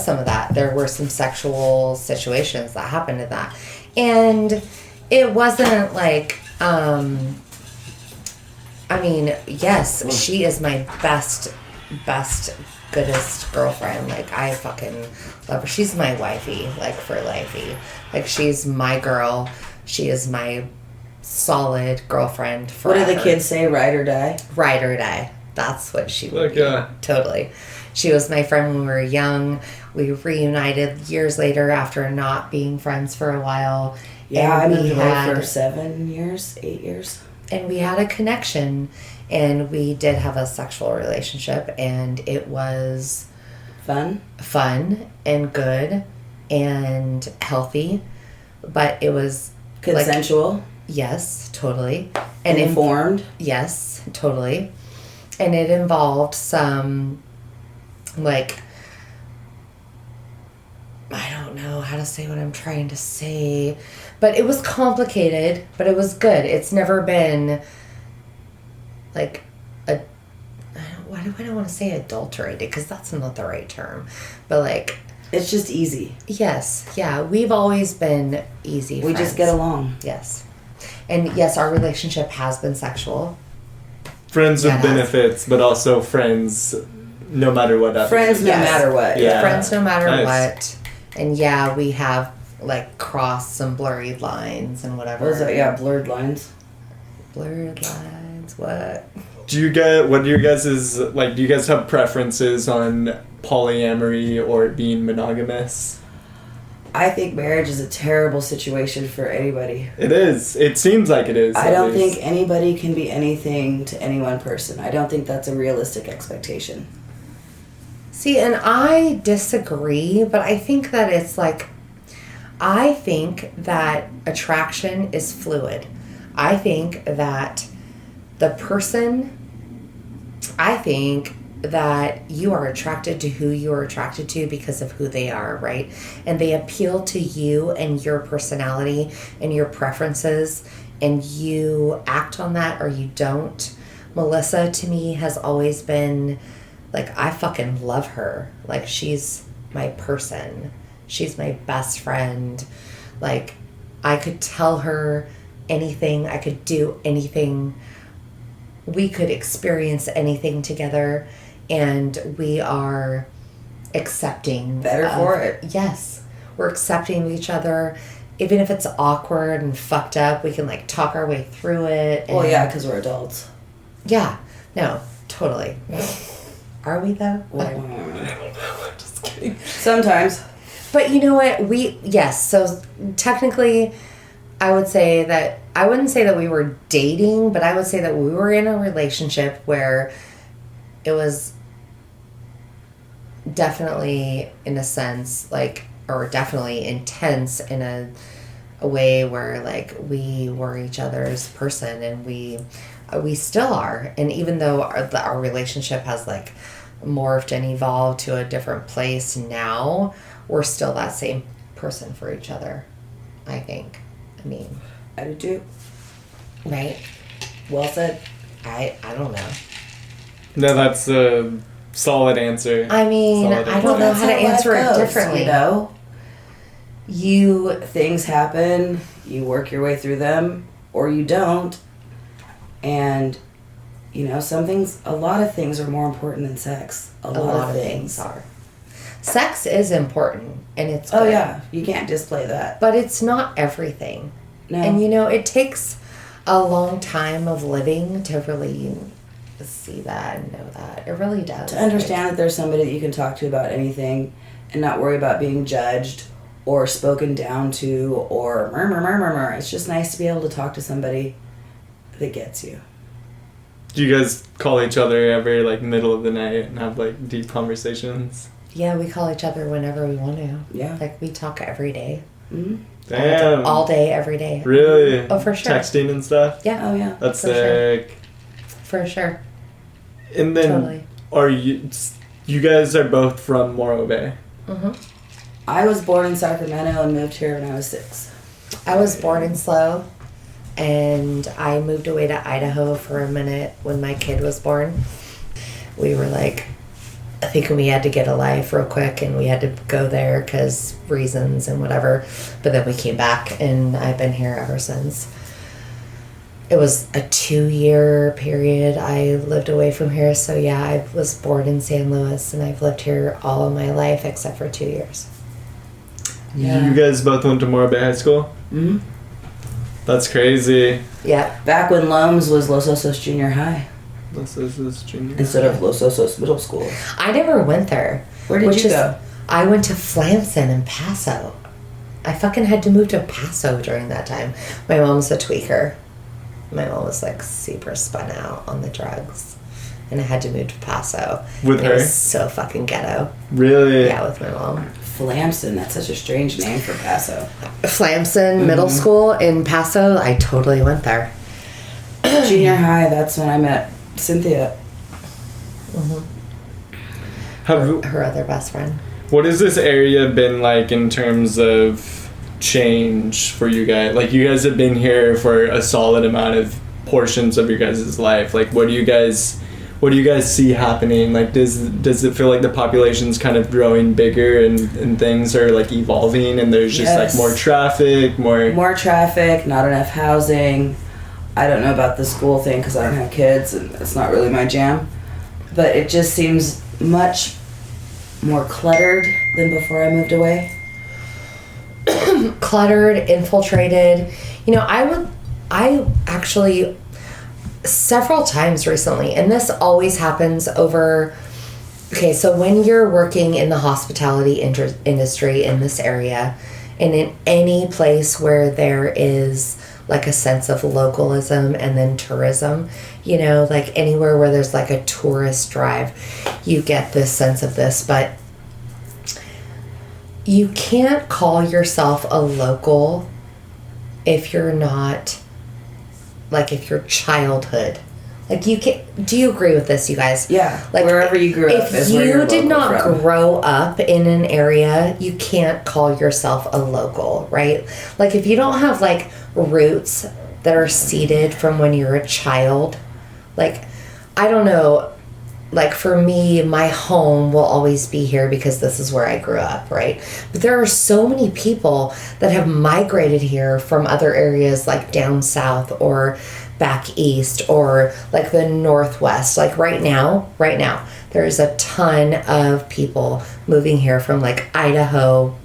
S3: some of that. There were some sexual situations that happened to that. And it wasn't like yes, she is my best, goodest girlfriend. Like, I fucking love her. She's my wifey, like, for lifey. Like, she's my girl. She is my solid girlfriend forever.
S2: What do the kids say? Ride or die?
S3: Ride or die. That's what she would be.
S1: Yeah.
S3: Totally. She was my friend when we were young. We reunited years later after not being friends for a while.
S2: Yeah, I
S3: and
S2: moved away for 7 years, 8 years.
S3: And we had a connection, and we did have a sexual relationship, and it was
S2: fun
S3: and good and healthy, but it was
S2: consensual.
S3: Like, yes, totally.
S2: And informed.
S3: Yes, totally. And it involved some, like, I don't know how to say what I'm trying to say, but it was complicated, but it was good. It's never been like I don't want to say adulterated because that's not the right term, but like
S2: it's just easy.
S3: Yes, yeah, we've always been easy.
S2: We just get along.
S3: Yes, and yes, our relationship has been sexual.
S1: Friends with benefits, but also friends, no matter what.
S2: Friends, no matter what.
S3: Yeah, friends, no matter what. And yeah, we have like crossed some blurry lines and whatever.
S2: What is that? Yeah, blurred lines.
S3: Blurred lines. What?
S1: Do you guys have preferences on polyamory or being monogamous?
S2: I think marriage is a terrible situation for anybody.
S1: It is. It seems like it is.
S2: I don't think anybody can be anything to any one person. I don't think that's a realistic expectation.
S3: See, and I disagree, but I think that it's like, I think that attraction is fluid. I think that the person, that you are attracted to who you are attracted to because of who they are, right? And they appeal to you and your personality and your preferences, and you act on that or you don't. Melissa, to me, has always been, like, I fucking love her. Like, she's my person. She's my best friend. Like, I could tell her anything. I could do anything. We could experience anything together, and we are accepting.
S2: Better for it.
S3: Yes. We're accepting each other. Even if it's awkward and fucked up, we can, like, talk our way through it.
S2: Well, yeah, because we're adults.
S3: Yeah. No, totally. Are we, though?
S2: Just kidding. Sometimes.
S3: But you know what? Yes, so technically, I would say that, I wouldn't say that we were dating, but I would say that we were in a relationship where it was definitely, in a sense, like, or definitely intense in a way where, like, we were each other's person, and we still are. And even though our relationship has, like, morphed and evolved to a different place now, we're still that same person for each other, I think. I mean,
S2: I do too.
S3: right?
S2: Well said.
S3: I don't know.
S1: No, that's a solid answer.
S3: I mean,
S1: Solid
S3: I don't know how to answer it differently.
S2: You know, things happen. You work your way through them, or you don't. And you know, a lot of things are more important than sex. A lot of things
S3: are. Sex is important, and it's
S2: Oh
S3: good,
S2: yeah, you can't display that.
S3: but it's not everything.
S2: No.
S3: And you know, it takes a long time of living to really see that and know that. It really does.
S2: To understand that there's somebody that you can talk to about anything and not worry about being judged or spoken down to or murmur. It's just nice to be able to talk to somebody that gets you.
S1: Do you guys call each other every, like, middle of the night and have, like, deep conversations?
S3: Yeah, we call each other whenever we want to.
S2: Yeah.
S3: Like, we talk every day.
S2: Mm-hmm.
S1: Damn.
S3: All day, every day.
S1: Really?
S3: Oh, for sure.
S1: Texting and stuff?
S3: Yeah.
S2: Oh yeah.
S1: That's
S3: For sure.
S1: sick.
S3: For sure.
S1: And then,
S3: Totally.
S1: are you guys are both from Morro Bay?
S3: Mm-hmm.
S2: I was born in Sacramento and moved here when I was 6.
S3: I was born in SLO, and I moved away to Idaho for a minute when my kid was born. We were like, I think we had to get a life real quick, and we had to go there because reasons and whatever. But then we came back, and I've been here ever since. It was a 2-year period I lived away from here. So yeah, I was born in San Luis, and I've lived here all of my life except for 2 years.
S2: Yeah.
S1: You guys both went to Morro Bay High School?
S2: Mm-hmm.
S1: That's crazy.
S3: Yeah.
S2: Back when Loams was Los Osos Junior High
S1: This is junior.
S2: instead of Los Osos Middle School.
S3: I never went there.
S2: Where did you go?
S3: I went to Flamson in Paso. I fucking had to move to Paso during that time. My mom's a tweaker. My mom was like super spun out on the drugs. And I had to move to Paso.
S1: With
S3: And
S1: her?
S3: It was so fucking ghetto.
S1: Really?
S3: Yeah, with my mom.
S2: Flamson, that's such a strange name for Paso.
S3: Flamson Middle School in Paso, I totally went there.
S2: Junior high, that's when I met Cynthia.
S3: Her other best friend.
S1: What has this area been like in terms of change for you guys? Like, you guys have been here for a solid amount of portions of your guys' life. Like, what do you guys see happening? Like, does it feel like the population's kind of growing bigger and things are like evolving and there's just
S2: Yes.
S1: like more traffic,
S2: More traffic, not enough housing. I don't know about the school thing because I don't have kids and it's not really my jam. But it just seems much more cluttered than before I moved away.
S3: Cluttered, infiltrated. You know, I actually several times recently, and this always happens over, okay, so when you're working in the hospitality industry in this area, and in any place where there is like a sense of localism and then tourism, you know, like anywhere where there's like a tourist drive, you get this sense of this, but you can't call yourself a local if you're not, like, if your childhood Like you can. Do you agree with this, you guys?
S2: Yeah.
S3: Like
S2: wherever you grew up is where
S3: If
S2: you're
S3: you did
S2: local
S3: not
S2: from.
S3: grow up in an area, you can't call yourself a local, right? Like if you don't have like roots that are seeded from when you're a child, like I don't know. Like for me, my home will always be here because this is where I grew up, right? But there are so many people that have migrated here from other areas like down south or back east or like the northwest. Like right now, there's a ton of people moving here from like Idaho,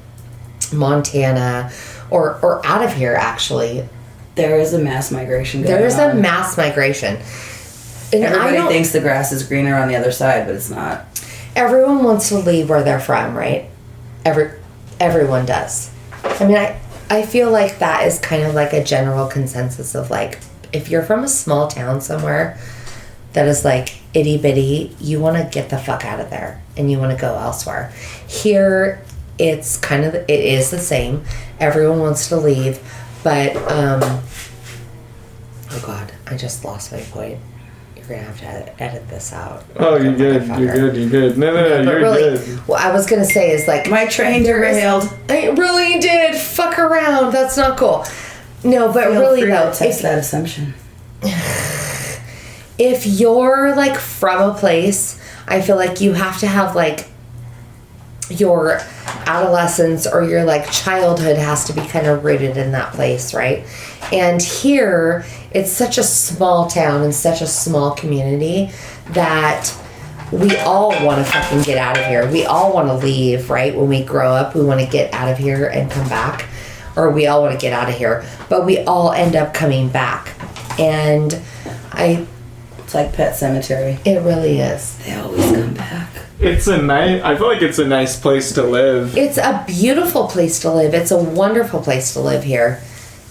S3: Montana, or out of here actually.
S2: There is a mass migration going on.
S3: There is a mass migration. And
S2: everybody thinks the grass is greener on the other side, but it's not.
S3: Everyone wants to leave where they're from, right? Everyone does. I mean, I feel like that is kind of like a general consensus of like, if you're from a small town somewhere that is like itty bitty, you want to get the fuck out of there and you want to go elsewhere. Here, it is the same. Everyone wants to leave, but, oh God, I just lost my point. You're gonna have to edit this out.
S1: Oh, you're good. You're good. No, you're
S3: really,
S1: good.
S3: What I was gonna say is like
S2: my train derailed.
S3: It really did. Fuck around. That's not cool. No, but
S2: Feel
S3: really
S2: free
S3: though,
S2: to test that assumption.
S3: If you're like from a place, I feel like you have to have like your adolescence or your like childhood has to be kind of rooted in that place, right? And here, it's such a small town and such a small community that we all want to fucking get out of here. We all want to leave, right? When we grow up, we want to get out of here and come back. Or we all want to get out of here. But we all end up coming back. And
S2: it's like Pet Cemetery.
S3: It really is.
S2: They always come back.
S1: I feel like it's a nice place to live.
S3: It's a beautiful place to live. It's a wonderful place to live here.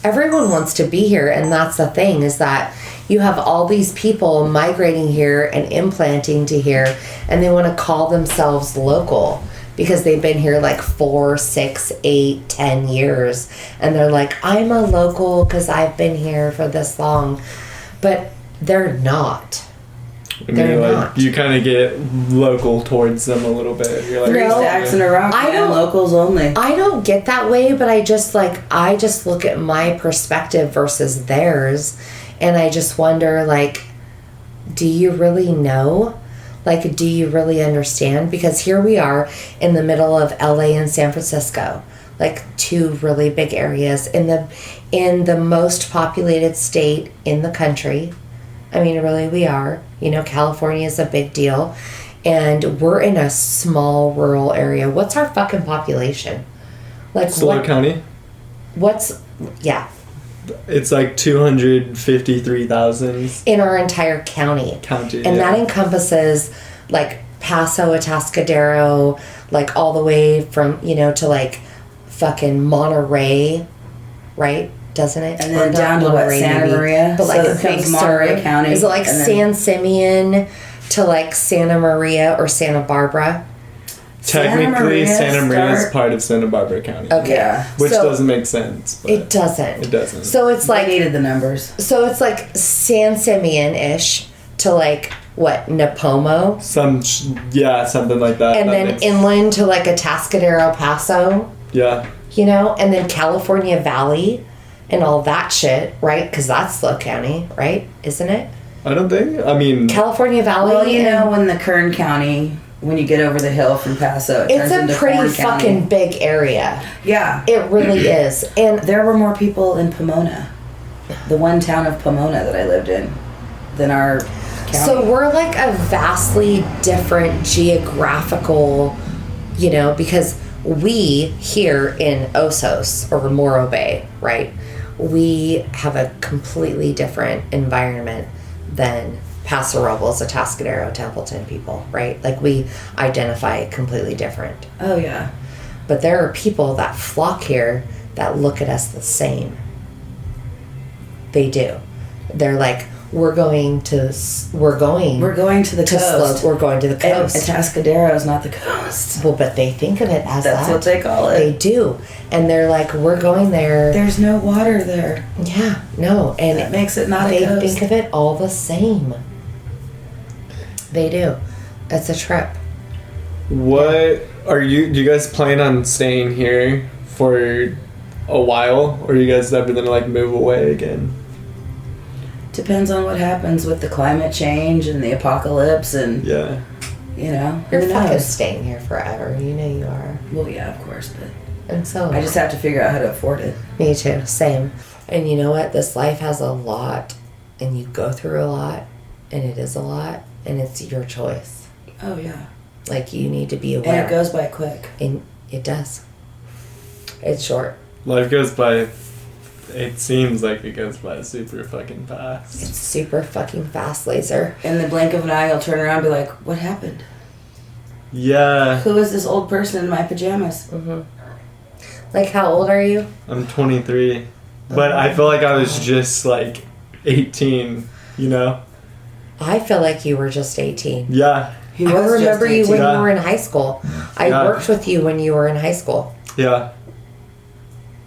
S3: Everyone wants to be here, and that's the thing, is that you have all these people migrating here and implanting to here, and they want to call themselves local because they've been here like 4, 6, 8, 10 years, and they're like, I'm a local because I've been here for this long, but they're not. They're not.
S1: You kind of get local towards them a little bit. You're like,
S2: No, stacks in a rock.
S3: I don't-
S2: locals only.
S3: I don't get that way, but I just look at my perspective versus theirs, and I just wonder, like, do you really know? Like, do you really understand? Because here we are in the middle of LA and San Francisco, like two really big areas in the most populated state in the country. I mean, really, we are. You know, California is a big deal. And we're in a small rural area. What's our fucking population? Like
S1: SLO County?
S3: Yeah.
S1: It's like 253,000.
S3: In our entire county. And that encompasses, like, Paso, Atascadero, like, all the way from, to, like, fucking Monterey, right? Doesn't it?
S2: And then down to what, Santa Maria?
S3: But like
S2: so
S3: a big
S2: Monterey County.
S3: Is it like San Simeon to like Santa Maria or Santa Barbara?
S1: Technically, Santa Maria is part of Santa Barbara County.
S3: Okay.
S2: Yeah.
S1: Which doesn't make sense. But
S3: it doesn't.
S1: It doesn't.
S3: So it's like...
S2: I needed the numbers.
S3: So it's like San Simeon-ish to like, what, Napomo?
S1: Something like that.
S3: And then inland to like Atascadero, Paso.
S1: Yeah.
S3: And then California Valley. And all that shit, right? Because that's SLO County, right? Isn't it?
S1: I don't think. I mean...
S3: California Valley.
S2: Well, when the Kern County, when you get over the hill from Paso,
S3: it's a pretty fucking big area.
S2: Yeah.
S3: It really is. And
S2: there were more people in Pomona, the one town of Pomona that I lived in, than our county.
S3: So we're like a vastly different geographical, because we here in Osos or Morro Bay, right? We have a completely different environment than Paso Robles, Atascadero, Templeton people, right? Like we identify completely different.
S2: Oh yeah.
S3: But there are people that flock here that look at us the same. They do. They're like, we're going to the coast.
S2: We're going to the coast. Atascadero is not the coast.
S3: Well, but they think of it as
S2: That's what they call it.
S3: They do. And they're like, we're going there.
S2: There's no water there.
S3: Yeah, no. And
S2: that makes it not
S3: a
S2: coast.
S3: They think of it all the same. They do. It's a trip.
S1: What do you guys plan on staying here for a while, or are you guys ever gonna like move away again?
S2: Depends on what happens with the climate change and the apocalypse, and
S1: Yeah.
S2: you know,
S3: You're
S2: who
S3: fucking
S2: knows?
S3: staying here forever. You know you are.
S2: Well, yeah, of course, but
S3: And so
S2: I just have to figure out how to afford it.
S3: Me too. Same. And you know what? This life has a lot, and you go through a lot, and it is a lot, and it's your choice.
S2: Oh yeah,
S3: Like, you need to be aware.
S2: and it goes by quick.
S3: And it does. It's short.
S1: Life goes by. It seems like it goes by super fucking fast.
S3: It's super fucking fast, Laser.
S2: In the blink of an eye, you'll turn around and be like, "What happened?
S1: Yeah.
S2: Who is this old person in my pajamas?"
S3: Mm-hmm. Like, how old are you?
S1: I'm 23, but I feel like I was just like 18. You know?
S3: I feel like you were just 18.
S1: Yeah.
S2: He
S3: I
S2: was
S3: remember
S2: just
S3: you
S2: 18.
S3: when
S1: Yeah.
S3: you were in high school. I
S1: Yeah.
S3: worked with you when you were in high school.
S1: Yeah.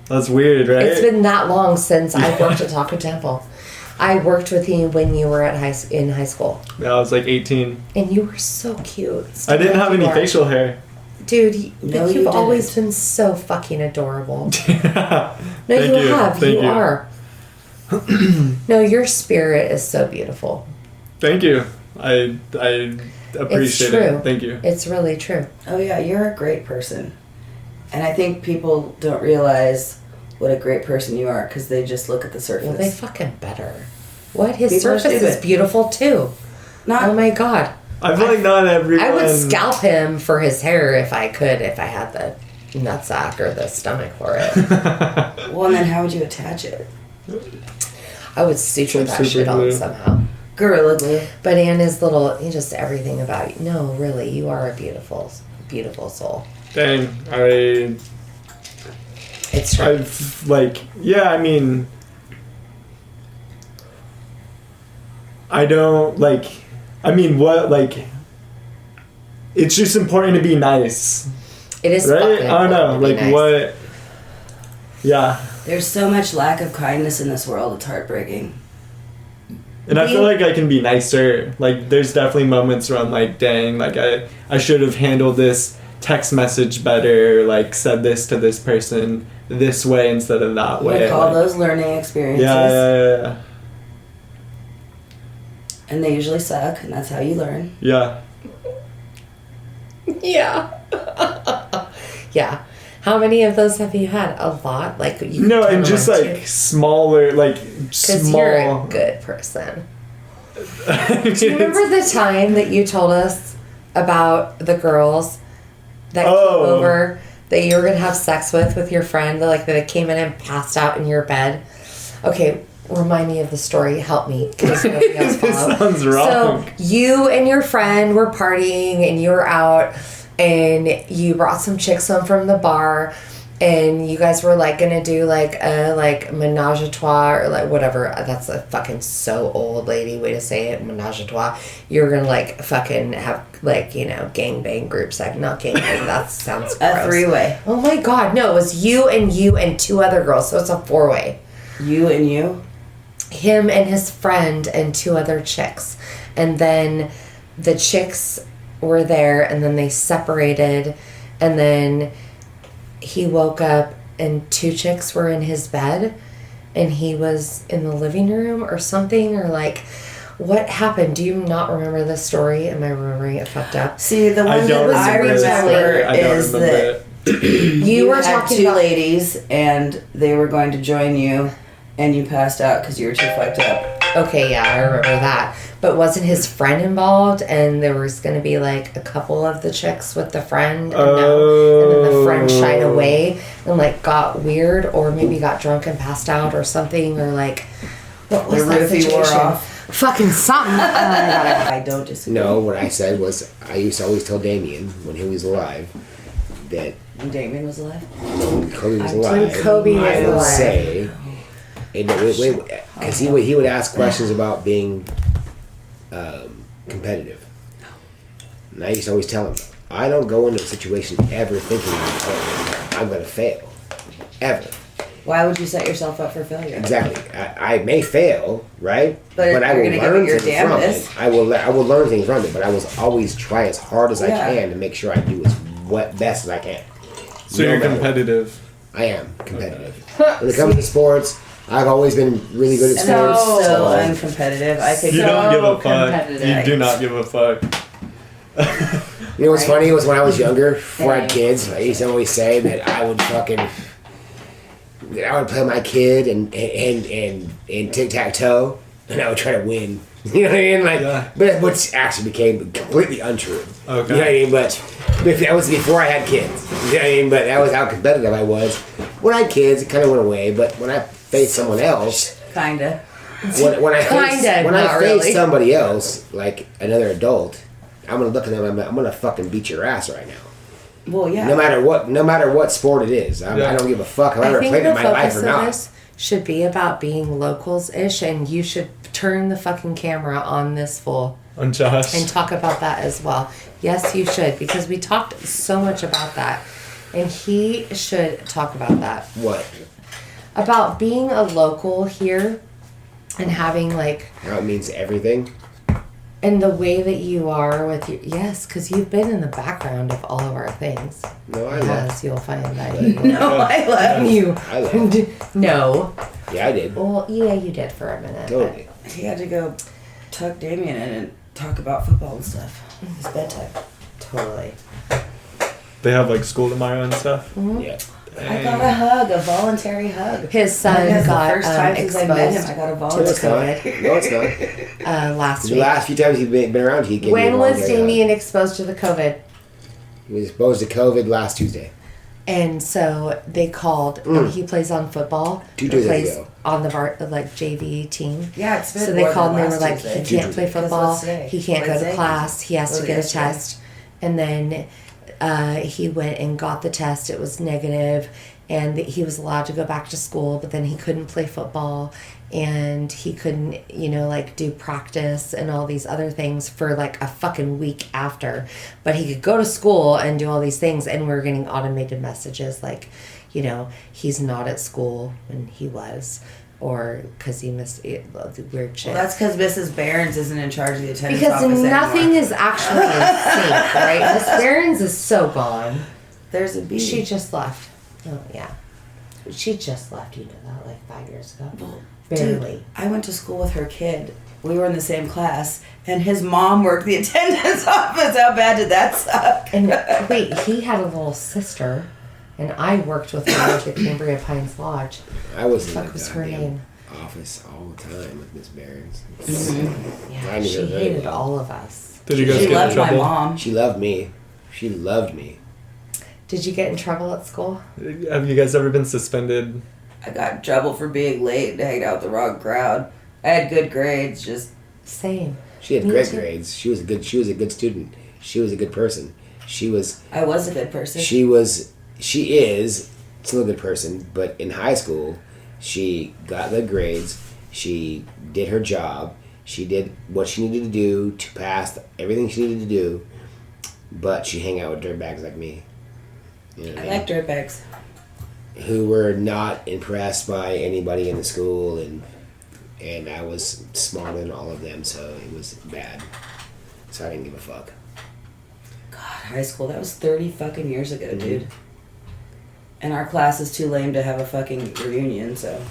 S1: That's weird, right?
S3: It's been that long since I worked at Taco Temple. I worked with you when you were in high school.
S1: Yeah, I was like 18.
S3: And you were so cute.
S1: I didn't have any
S3: You are.
S1: facial hair.
S3: Dude,
S2: No,
S3: you've
S2: you
S3: always
S2: didn't.
S3: been so fucking adorable.
S1: Thank
S3: No, you have.
S1: Thank
S3: You are. No, your spirit is so beautiful.
S1: Thank you. I appreciate
S3: true.
S1: it. Thank you.
S3: It's really true.
S2: Oh yeah, you're a great person, and I think people don't realize what a great person you are because they just look at the surface.
S3: Well, they fucking better. What? His
S2: People are
S3: surface is
S2: stupid.
S3: beautiful too.
S2: Not
S3: Oh my god.
S1: I feel like not everyone.
S3: I would scalp him for his hair if I could, if I had the nutsack or the stomach for it.
S2: well, and then how would you attach it?
S3: I would suture
S1: Some
S3: that
S1: super
S3: shit on
S1: glue.
S3: somehow.
S2: Gorilla glue.
S3: But Anne is little, just everything about you. No, really, you are a beautiful, beautiful soul.
S1: Dang,
S3: It's true.
S1: I've like, yeah. I mean, I don't like. I mean, what like? It's just important to be nice,
S3: It is
S1: right?
S3: fucking
S1: I don't know,
S3: important to be
S1: like
S3: nice.
S1: what? Yeah,
S2: There's so much lack of kindness in this world. It's heartbreaking.
S1: and I feel like I can be nicer. Like, there's definitely moments where I'm like, dang, like I should have handled this text message better. Like, said this to this person this way instead of that way.
S2: We call
S1: like,
S2: those learning experiences.
S1: yeah.
S2: And they usually suck, and that's how you learn.
S1: Yeah.
S3: Yeah. Yeah. How many of those have you had? A lot? Like, you
S1: No,
S3: can
S1: and just
S3: count on
S1: like
S3: two.
S1: smaller, like
S3: 'Cause
S1: small.
S3: you're a good person.
S1: I mean,
S3: Do you remember the time that you told us about the girls that came
S1: Oh.
S3: over that you were gonna have sex with your friend? That they came in and passed out in your bed. Okay, remind me of the story. Help me, because nobody else
S1: This
S3: followed.
S1: sounds wrong.
S3: So you and your friend were partying, and you were out, and you brought some chicks home from the bar. And you guys were gonna do a menage a trois or whatever. That's a fucking so old lady way to say it. Menage a trois. You were gonna fucking have gangbang group sex. Not gangbang. That sounds gross.
S2: A three-way.
S3: Oh my god, no! It was you and two other girls. So it's a four-way.
S2: You and you.
S3: Him and his friend and two other chicks, and then the chicks were there, and then they separated, and then he woke up and two chicks were in his bed and he was in the living room or something, or what happened? Do you not remember this story? Am I remembering it fucked up?
S2: See, the
S1: I
S2: one
S1: don't
S2: that I
S1: remember.
S2: remember
S1: I don't
S2: is
S1: remember
S2: that
S1: it.
S3: You were
S2: had
S3: talking
S2: two
S3: about
S2: ladies, and they were going to join you, and you passed out because you were too fucked up.
S3: Okay, yeah, I remember that. But wasn't his friend involved? And there was going to be a couple of the chicks with the friend, and then the friend shied away and got weird, or maybe got drunk and passed out or something, or what was
S2: The
S3: that
S2: roofie wore
S3: situation?
S2: off.
S3: Fucking something. Oh my god.
S2: I don't disagree.
S4: No, what I said was I used to always tell Damien when he was alive that
S2: When Damien was alive.
S4: when Kobe was
S2: When
S4: alive,
S3: Kobe was
S4: I would
S3: alive.
S4: say, because he would ask questions about being competitive, and I used to always tell him, I don't go into a situation ever thinking I'm going to fail, ever.
S2: Why would you set yourself up for failure?
S4: Exactly. I may fail, right?
S2: But
S4: I will
S2: you're gonna give
S4: learn
S2: it your
S4: things from
S2: damnedest.
S4: it. I will learn things from it, but I will always try as hard as I can to make sure I do as best as I can.
S1: So you're competitive.
S4: I am competitive. When it comes to sports, I've always been really good at
S2: And I'm
S4: sports.
S2: so uncompetitive. I could
S1: You don't give a fuck.
S3: competitive.
S1: You do not give a fuck.
S4: You know what's
S2: Right.
S4: funny was when I was younger, before I had kids, I used to always say that I would play my kid and tic-tac-toe, and I would try to win. You know what I mean? But which actually became completely untrue.
S1: Okay.
S4: You know what I mean? But that was before I had kids. You know what I mean? But that was how competitive I was. When I had kids, it kind of went away. But when I faced someone else,
S2: kinda.
S4: when I
S3: not
S4: face
S3: really.
S4: somebody else, like another adult, I'm gonna look at them. I'm gonna fucking beat your ass right now.
S2: Well, yeah.
S4: No matter what sport it is, I don't give a fuck. I've
S3: I
S4: ever
S3: think
S4: played
S3: the
S4: in my life
S3: focus
S4: or
S3: of
S4: not.
S3: this should be about being locals-ish, and you should turn the fucking camera on this fool
S1: On Josh.
S3: and talk about that as well. Yes, you should, because we talked so much about that, and he should talk about that.
S4: What?
S3: About being a local here and having like,
S4: How it means everything.
S3: and the way that you are with your, yes, because you've been in the background of all of our things.
S4: No, I left.
S3: As you'll find that you
S2: No, I love
S3: you.
S4: I left.
S3: No.
S4: Yeah, I did.
S3: Well, yeah, you did for a minute.
S4: Totally.
S2: He had to go tuck Damien in and talk about football and stuff. It's bedtime.
S3: Totally.
S1: They have like school tomorrow and stuff.
S4: Yeah.
S2: I got a hug, a voluntary hug.
S3: His son
S2: Because
S3: got
S2: the first time since I met him, I
S3: exposed
S2: got a
S4: No,
S2: voluntary
S4: it's not.
S2: hug.
S4: No, it's not.
S3: last
S4: The
S3: week.
S4: last few times he's been around, he gave me a
S3: When was
S4: voluntary hug.
S3: Damien exposed to the COVID?
S4: He was exposed to COVID last Tuesday.
S3: And so they called. He plays on football.
S4: 2
S3: He
S4: Tuesdays
S3: plays
S4: ago.
S3: on the JV team.
S2: Yeah, it's been
S3: So they
S2: more
S3: called and
S2: than
S3: they were
S2: last
S3: like,
S2: Tuesday.
S3: he can't play
S2: Because
S3: football.
S2: what's today?
S3: He can't go to
S2: Wednesday?
S3: class. He has to
S2: Oh,
S3: get a
S2: yesterday.
S3: test. And then he went and got the test. It was negative, and he was allowed to go back to school. But then he couldn't play football, and he couldn't, do practice and all these other things for like a fucking week after. But he could go to school and do all these things, and we were getting automated messages like, he's not at school, and he was. Or because he missed the weird shit.
S2: Well, that's because Mrs. Barnes isn't in charge of the attendance
S3: Because
S2: office
S3: nothing
S2: anymore.
S3: is actually in sync, right? Miss Barons is so gone.
S2: There's a bee.
S3: She just left. Oh, yeah. She just left, you know that, like 5 years ago. Barely.
S2: Dude, I went to school with her kid. We were in the same class, and his mom worked the attendance office. How bad did that suck?
S3: And wait, he had a little sister, and I worked with her at the Cambria Pines Lodge.
S4: I was in
S3: Fuck
S4: the
S3: was her
S4: goddamn
S3: name?
S4: office all the time with Miss Barons.
S3: Yeah,
S4: I knew
S3: she
S4: her very
S3: hated
S4: well.
S3: all of us.
S1: Did you guys
S2: She
S1: get in
S2: loved my
S1: trouble?
S2: mom.
S4: She loved me. She loved me.
S3: Did you get in trouble at school?
S1: Have you guys ever been suspended?
S2: I got in trouble for being late and hanging out with the wrong crowd. I had good grades, just
S3: Same.
S4: She had
S3: Me
S4: great
S3: too.
S4: grades. She was a good student. She was a good person. She was
S2: I was a good person.
S4: she is still a good person, but in high school she got good grades. She did her job. She did what she needed to do to pass everything she needed to do, but she hang out with dirtbags like me. You know what
S2: I
S4: I mean?
S2: like dirtbags.
S4: Who were not impressed by anybody in the school, and I was smarter than all of them, so it was bad. So I didn't give a fuck.
S2: God, high school, that was 30 fucking years ago, dude. And our class is too lame to have a fucking reunion, so.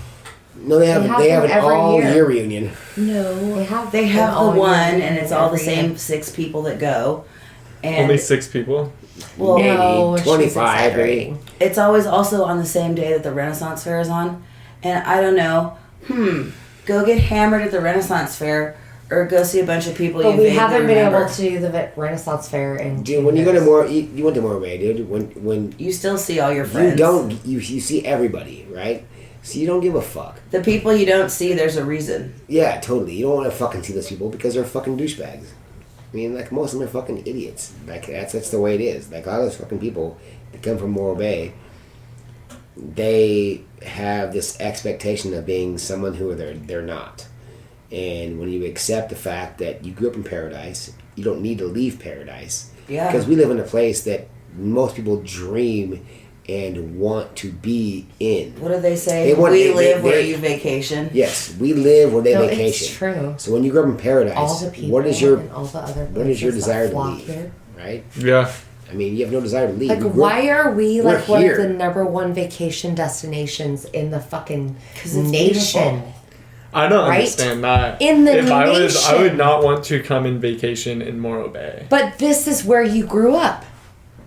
S4: No, they have
S3: They have
S4: an
S3: them every
S4: all
S3: year.
S4: year reunion.
S3: No. They have
S2: They have the
S3: all
S2: one,
S3: year
S2: and it's all the
S3: every
S2: same
S3: year.
S2: 6 people that go. And
S1: Only 6 people?
S2: well,
S4: Maybe
S3: No, she's
S4: 25,
S3: exaggerating.
S2: it's always also on the same day that the Renaissance Fair is on. And I don't know, go get hammered at the Renaissance Fair or go see a bunch of people
S3: But
S2: you
S3: we
S2: vaguely
S3: haven't been
S2: remember.
S3: able to do the Renaissance Fair in
S4: Dude, when you go to you went to Morro Bay, dude. When
S2: You still see all your friends.
S4: you don't, you see everybody, right? So you don't give a fuck.
S2: The people you don't see, there's a reason.
S4: Yeah, totally. You don't want to fucking see those people because they're fucking douchebags. I mean, like, most of them are fucking idiots. Like, that's the way it is. Like, a lot of those fucking people that come from Morro Bay, they have this expectation of being someone who they're not. And when you accept the fact that you grew up in paradise, you don't need to leave paradise.
S2: Yeah.
S4: Because we live in a place that most people dream and want to be in.
S2: What do they say?
S4: They want-
S2: we
S4: they-
S2: live where
S4: they-
S2: you vacation.
S4: Yes, we live where they
S3: No,
S4: vacation.
S3: it's true.
S4: So when you grow up in paradise,
S3: All the people
S4: what is your
S3: and all the other
S4: what is your
S3: places that
S4: desire to
S3: flock
S4: leave?
S3: here.
S4: Right?
S1: Yeah.
S4: I mean, you have no desire to leave.
S3: Like,
S4: We're-
S3: why are we like
S4: we're
S3: one
S4: here.
S3: of the number one vacation destinations in the fucking
S2: 'Cause it's
S3: nation?
S2: beautiful.
S1: I don't
S3: Right?
S1: understand that.
S3: In the
S1: if I would
S3: nation.
S1: not want to come and vacation in Morro Bay.
S3: But this is where you grew up.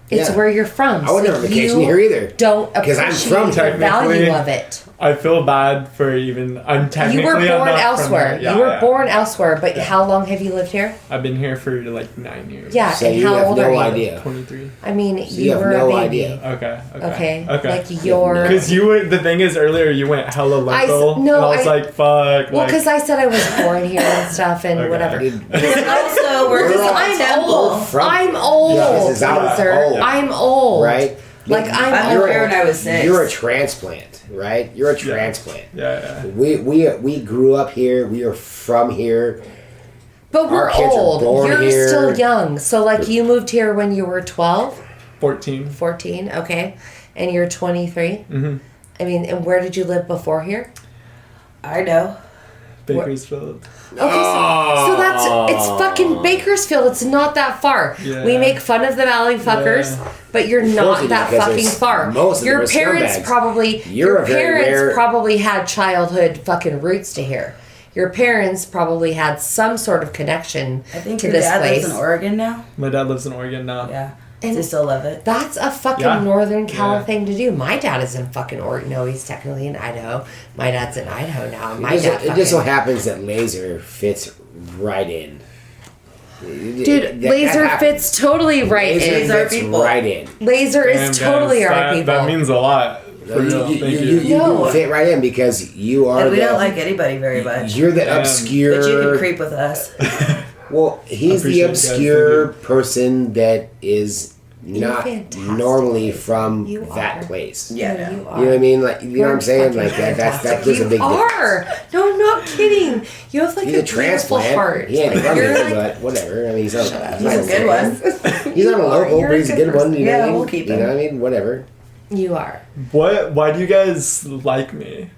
S3: It's
S4: Yeah.
S3: where you're from.
S4: I would
S3: so
S4: never vacation
S3: you
S4: here either.
S3: Don't
S4: 'Cause I'm
S3: appreciate
S4: from
S3: the
S1: technically-
S3: value of it.
S1: I feel bad for even. I'm technically.
S3: You were
S1: I'm
S3: born
S1: not from
S3: elsewhere.
S1: there. Yeah,
S3: You were
S1: yeah.
S3: born elsewhere, but how long have you lived here?
S1: I've been here for like 9 years.
S3: Yeah,
S4: So
S3: and
S4: you
S3: how
S4: have
S3: old
S4: no
S3: are you?
S4: idea.
S1: 23.
S3: I mean,
S4: So
S3: you
S4: you have
S3: were
S4: no
S3: a baby.
S4: idea.
S1: Okay.
S3: Okay.
S1: Okay.
S3: Like your.
S1: Because you were, the thing is, earlier you went hella local.
S3: no,
S1: and I was like, fuck.
S3: Well,
S1: like,
S3: because I said I was born here and stuff and
S1: Okay.
S3: whatever.
S2: And also, we're
S3: Because
S2: just
S3: I'm
S2: temple.
S3: old.
S4: From-
S3: I'm old.
S4: Yeah, this is our
S3: Laser.
S4: old.
S3: I'm old.
S4: Right?
S3: Like, I'm
S2: I moved here when I was 6.
S4: You're a transplant, right? You're a transplant.
S1: yeah.
S4: We grew up here. We are from here.
S3: But we're
S4: Our kids are
S3: old.
S4: born
S3: You're
S4: here.
S3: still young. So, like, you moved here when you were 12,
S1: 14.
S3: 14, okay? And you're 23?
S1: Mm-hmm.
S3: I mean, and where did you live before here?
S2: I know.
S1: Bakersfield.
S3: Okay, so it's fucking Bakersfield. It's not that far.
S1: Yeah.
S3: We make fun of the Valley fuckers,
S1: Yeah.
S3: but you're not
S4: Mostly
S3: that
S4: because
S3: fucking
S4: there's-
S3: far.
S4: most of
S3: Your
S4: them are
S3: parents
S4: scumbags.
S3: probably
S4: You're
S3: your
S4: a very
S3: parents
S4: rare-
S3: probably had childhood fucking roots to here. Your parents probably had some sort of connection
S2: I think
S3: to
S2: your
S3: this
S2: dad
S3: place.
S2: lives in Oregon now.
S1: My dad lives in Oregon now.
S2: Yeah.
S3: And-
S2: They still love it.
S3: That's a fucking
S1: Yeah.
S3: Northern Cal
S1: Yeah.
S3: thing to do. My dad is in fucking Oregon. No, he's technically in Idaho. My dad's in Idaho now. My dad
S4: It just so
S3: fucking-
S4: happens that Laser fits right in.
S3: Dude,
S4: That
S3: Laser
S4: happens.
S3: fits totally right
S4: Laser
S3: in.
S2: our
S4: fits
S2: people.
S4: right in.
S3: Laser
S1: Damn,
S3: is totally
S1: guys,
S3: our people.
S1: That means a lot. For real. Thank you.
S4: You
S3: No.
S4: fit right in because you are
S2: And we
S4: the,
S2: don't like anybody very much.
S4: you're the
S1: Damn.
S4: obscure.
S2: But you can creep with us.
S4: Well, he's the
S1: Appreciate it, guys.
S4: obscure
S1: Thank
S4: person that is not
S3: fantastic.
S4: normally from
S3: You
S4: that
S3: are.
S4: place.
S2: Yeah,
S3: No,
S2: no.
S3: you
S4: You know what I mean? Like, you know what I'm saying? Like that was a big
S3: You are. No, I'm not kidding. You have like
S4: He's
S3: a
S4: a
S3: beautiful
S4: transplant.
S3: heart.
S4: He ain't from
S3: You're
S4: here,
S3: like-
S4: but whatever. I mean, he's not.
S3: Shut up.
S4: He's
S2: He's a good one.
S4: He's not a local,
S3: You're
S4: but he's a good one. You know
S2: Yeah,
S4: what I mean?
S2: we'll keep
S4: You
S2: him.
S4: know what I mean? Whatever.
S3: You are.
S1: Why do you guys like me?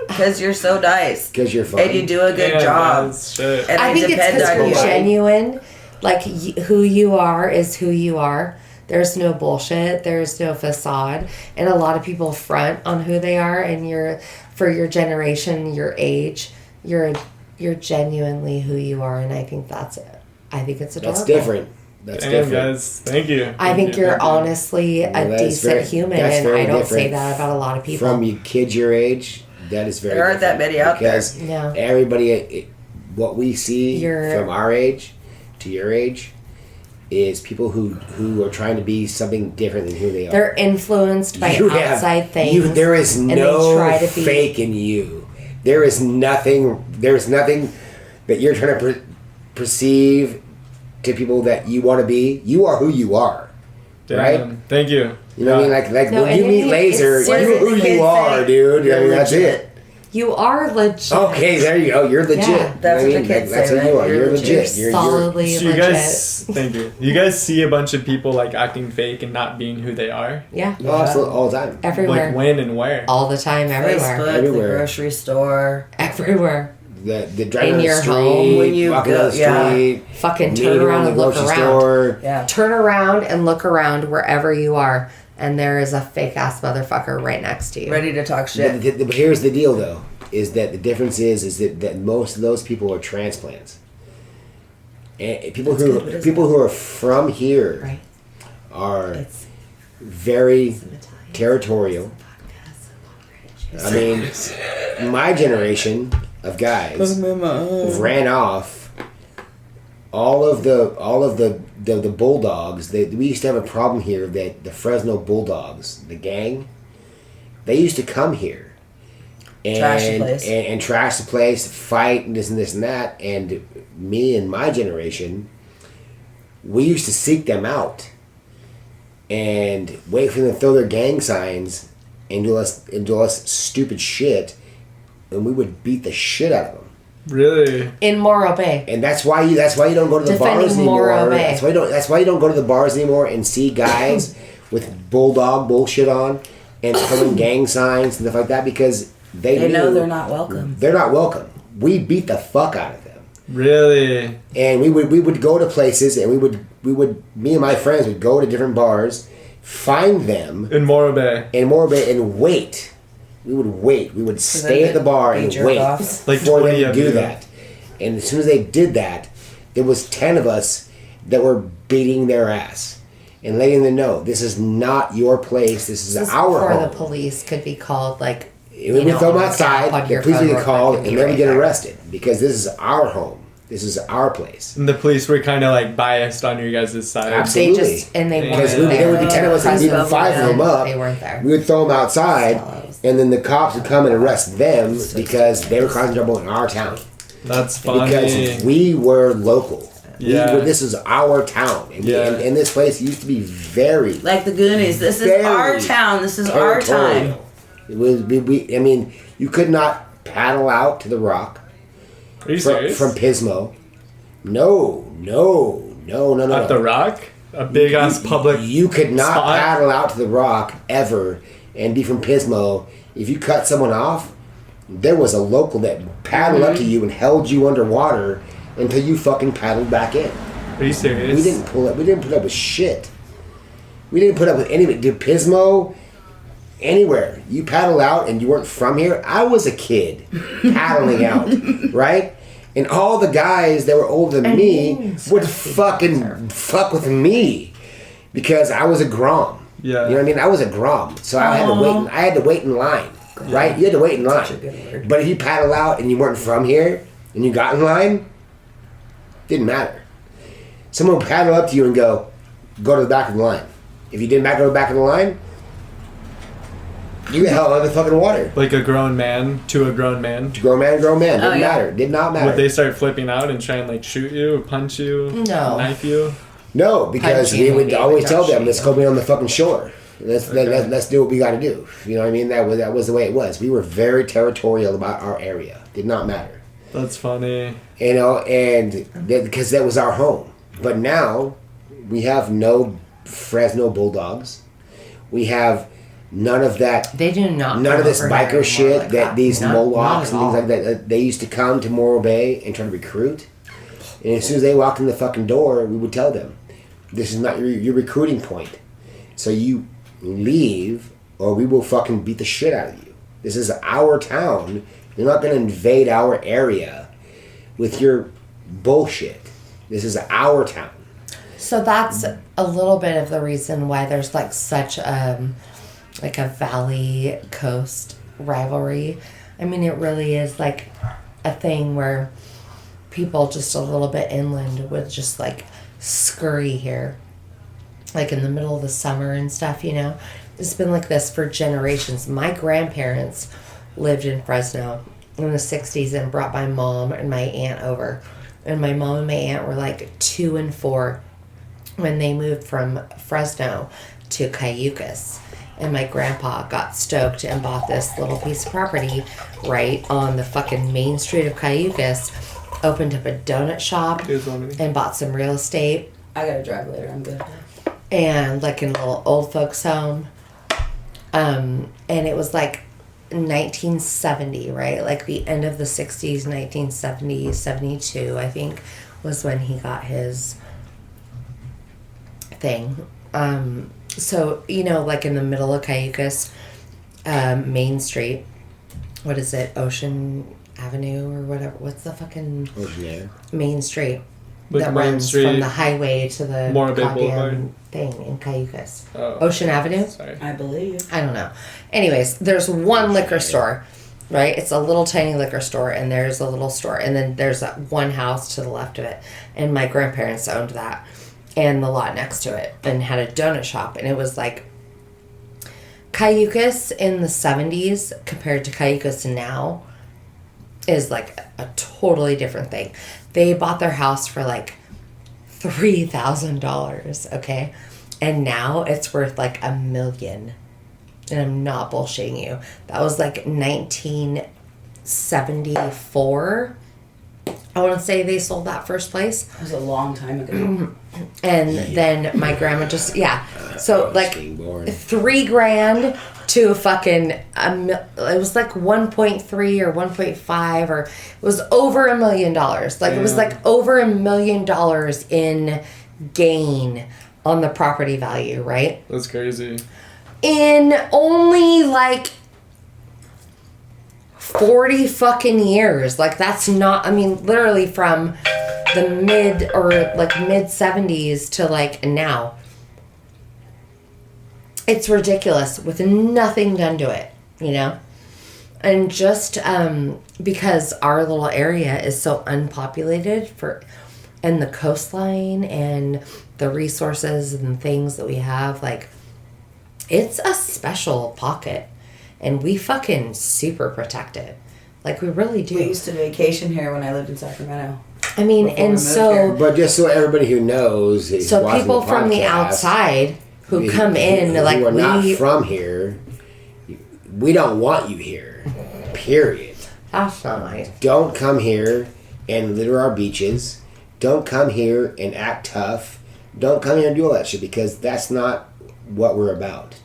S2: Because you're so nice.
S4: Because you're fun.
S2: And you do a good
S1: Damn,
S2: job.
S1: guys, shit.
S2: And
S3: I think it's
S2: depend
S3: because
S2: on
S3: you're
S2: you.
S3: genuine. Like who you are is who you are. There's no bullshit. There's no facade. And a lot of people front on who they are. And you're, for your generation, your age, you're genuinely who you are. And I think that's it. I think it's adorable.
S4: That's different. That's
S1: Damn,
S4: different.
S1: guys. Thank you.
S3: I think you're honestly a
S4: Well, that's
S3: decent
S4: very-
S3: human,
S4: that's
S3: and
S4: very
S3: I don't say
S4: different
S3: that about a lot of people.
S4: From you kids your age, that is very
S2: There aren't that
S4: different
S2: many out there.
S4: because
S3: No.
S4: everybody, what we see
S3: You're-
S4: from our age to your age is people who are trying to be something different than who they are.
S3: They're influenced by
S4: You have-
S3: outside things.
S4: there is
S3: and
S4: no
S3: they try to be
S4: fake in you. There is nothing. There's nothing that you're trying to perceive to people that you want to be. You are who you are.
S1: Damn.
S4: Right?
S1: Thank you.
S4: You know what I mean? Like
S3: No,
S4: when you
S3: and
S4: meet
S3: it's
S4: Laser,
S3: serious.
S4: you're who you are, dude. I mean, that's it.
S3: You are legit.
S4: Okay, there you go. You're legit.
S3: Yeah.
S2: That's
S4: I
S2: what
S4: mean,
S2: the kids
S4: that's
S2: say,
S4: who you
S2: right?
S4: are.
S2: You're
S4: You're
S2: legit.
S4: legit. You're
S3: Solidly
S1: So you
S3: legit.
S1: guys, thank you. You guys see a bunch of people like acting fake and not being who they are.
S3: Yeah.
S4: Oh, absolutely, all the time.
S3: Everywhere.
S1: Like when and where?
S3: All the time, everywhere.
S2: Facebook,
S4: Everywhere.
S2: the grocery store.
S3: Everywhere.
S4: The driving
S3: In
S4: on the
S3: your
S4: street,
S3: home,
S2: when you
S4: walking
S2: go-
S4: down the
S2: yeah.
S4: street,
S3: Fucking turn
S4: meeting
S3: around
S4: on the
S3: and look
S4: grocery
S3: around.
S4: store.
S2: Yeah.
S3: Turn around and look around wherever you are, and there is a fake ass motherfucker right next to you.
S2: Ready to talk shit.
S4: But here's the deal, though, is that the difference is that most of those people are transplants. And people
S2: That's
S4: who
S2: good, but it's
S4: people who are from here
S3: Right.
S4: are
S3: It's
S4: very
S3: some Italian
S4: territorial. I mean, my generation of guys ran off all of the bulldogs. We used to have a problem here that the Fresno Bulldogs, the gang, they used to come here and
S2: Trash the place.
S4: and trash the place, fight and this and that. And me and my generation, we used to seek them out and wait for them to throw their gang signs and do us stupid shit, and we would beat the shit out of them.
S1: Really?
S3: in Morro Bay.
S4: And that's why you don't go to the
S3: Defending
S4: bars anymore.
S3: Morro Bay.
S4: That's why you don't go to the bars anymore and see guys with bulldog bullshit on and pulling gang signs and stuff like that because they
S2: know they're not welcome.
S4: They're not welcome. We beat the fuck out of them.
S1: Really?
S4: And we would go to places and we would me and my friends would go to different bars, find them
S1: In Morro Bay.
S4: and wait. We would wait. We would stay at the bar and wait
S1: Like
S4: for
S1: 20
S4: them
S1: of
S4: to do
S1: you.
S4: that. And as soon as they did that, there was 10 of us that were beating their ass and letting them know this is not your place. This is our
S3: before
S4: home.
S3: the police could be called, like,
S4: We would throw them outside, the police would get called, and then we get
S3: right
S4: arrested because this is our home. This is our place.
S1: And the police were kind of like biased on your guys' side.
S4: Absolutely.
S3: They
S4: Because
S3: weren't
S4: there would be 10 of us and
S3: Fresno,
S4: even 5 of them up.
S3: They weren't there.
S4: We would throw them outside, and then the cops would come and arrest them because they were causing trouble in our town.
S1: That's funny.
S4: Because we were local.
S1: Yeah.
S4: This is our town. And, and this place used to be very...
S2: Like the Goonies. This is our town. This is our time.
S4: It was, I mean, you could not paddle out to the Rock.
S1: Are you serious?
S4: From Pismo. No.
S1: At the Rock? A big ass public
S4: You could not
S1: spot?
S4: paddle out to the Rock ever and be from Pismo. If you cut someone off, there was a local that paddled up to you and held you underwater until you fucking paddled back in.
S1: Are you serious?
S4: We didn't put up with shit. We didn't put up with any of it. Dude, Pismo, anywhere. You paddled out and you weren't from here. I was a kid paddling out, right? And all the guys that were older than me would fucking fuck with me because I was a grom.
S1: Yeah.
S4: You know what I mean? I was a grom. So I had to wait in line. Right? You had to wait in line. But if you paddle out and you weren't from here and you got in line, didn't matter. Someone would paddle up to you and go to the back of the line. If you didn't go to the back of the line, you get held under the fucking water.
S1: Like a grown man to a grown man?
S4: Grown man. Didn't matter. Did not matter.
S1: Would they start flipping out and try and like shoot you or punch you?
S3: No.
S1: Knife you?
S4: No, because we would always tell them, let's go be on the fucking shore. Let's do what we got to do. You know what I mean? That was the way it was. We were very territorial about our area. Did not matter.
S1: That's funny.
S4: You know, and because that was our home. But now we have no Fresno Bulldogs. We have none of that.
S3: They do not.
S4: None of this biker shit
S3: like
S4: that these Mohawks and things
S3: all.
S4: like that. They used to come to Morro Bay and try to recruit. And as soon as they walked in the fucking door, we would tell them, "This is not your recruiting point. So you leave, or we will fucking beat the shit out of you. This is our town. You're not going to invade our area with your bullshit. This is our town."
S3: So that's a little bit of the reason why there's like such like a valley coast rivalry. I mean, it really is like a thing where people just a little bit inland would just like scurry here, like in the middle of the summer and stuff, you know. It's been like this for generations. My grandparents lived in Fresno in the 60s and brought my mom and my aunt over. And my mom and my aunt were like 2 and 4 when they moved from Fresno to Cayucas. And my grandpa got stoked and bought this little piece of property right on the fucking main street of Cayucas, opened up a donut shop and bought some real estate.
S2: I gotta drive later, I'm good.
S3: And like in a little old folks home. And it was like 1970, right? Like the end of the 60s, 1970, 72, I think, was when he got his thing. So, you know, like in the middle of Cayucas, Main Street, what is it? Ocean Avenue or whatever. What's the fucking Main Street?
S1: Like
S3: that
S1: Main
S3: runs
S1: Street,
S3: from the highway to the
S1: Morro Bay
S3: goddamn
S1: Boulevard
S3: thing in Cayucas.
S1: Oh.
S3: Ocean Avenue?
S1: Sorry.
S2: I believe.
S3: I don't know. Anyways, there's one liquor store, right? It's a little tiny liquor store, and there's a little store, and then there's that one house to the left of it. And my grandparents owned that and the lot next to it and had a donut shop. And it was like Cayucas in the 70s compared to Cayucas now is like a totally different thing. They bought their house for like $3,000, okay? And now it's worth like $1 million. And I'm not bullshitting you. That was like 1974. I want to say they sold that first place.
S2: It was a long time ago.
S3: And then my grandma just, So, like,
S4: born.
S3: $3,000 to fucking, it was like 1.3 or 1.5 or it was over $1 million. Like, it was like over $1 million in gain on the property value, right?
S1: That's crazy.
S3: In only like 40 fucking years. Like, that's not, I mean, literally from the mid 70s to like now. It's ridiculous with nothing done to it, you know? And just because our little area is so unpopulated and the coastline and the resources and things that we have, like, it's a special pocket. And we fucking super protect it. Like, we really do.
S2: We used to vacation here when I lived in Sacramento.
S3: I mean,
S2: Before we
S3: and
S2: moved
S3: so...
S2: here.
S4: But just so everybody who knows, is
S3: So
S4: watching
S3: people
S4: the
S3: from the
S4: podcast,
S3: outside who come in, like,
S4: who are not from here, we don't want you here. Period.
S3: That's not nice.
S4: Don't come here and litter our beaches. Don't come here and act tough. Don't come here and do all that shit, because that's not what we're about.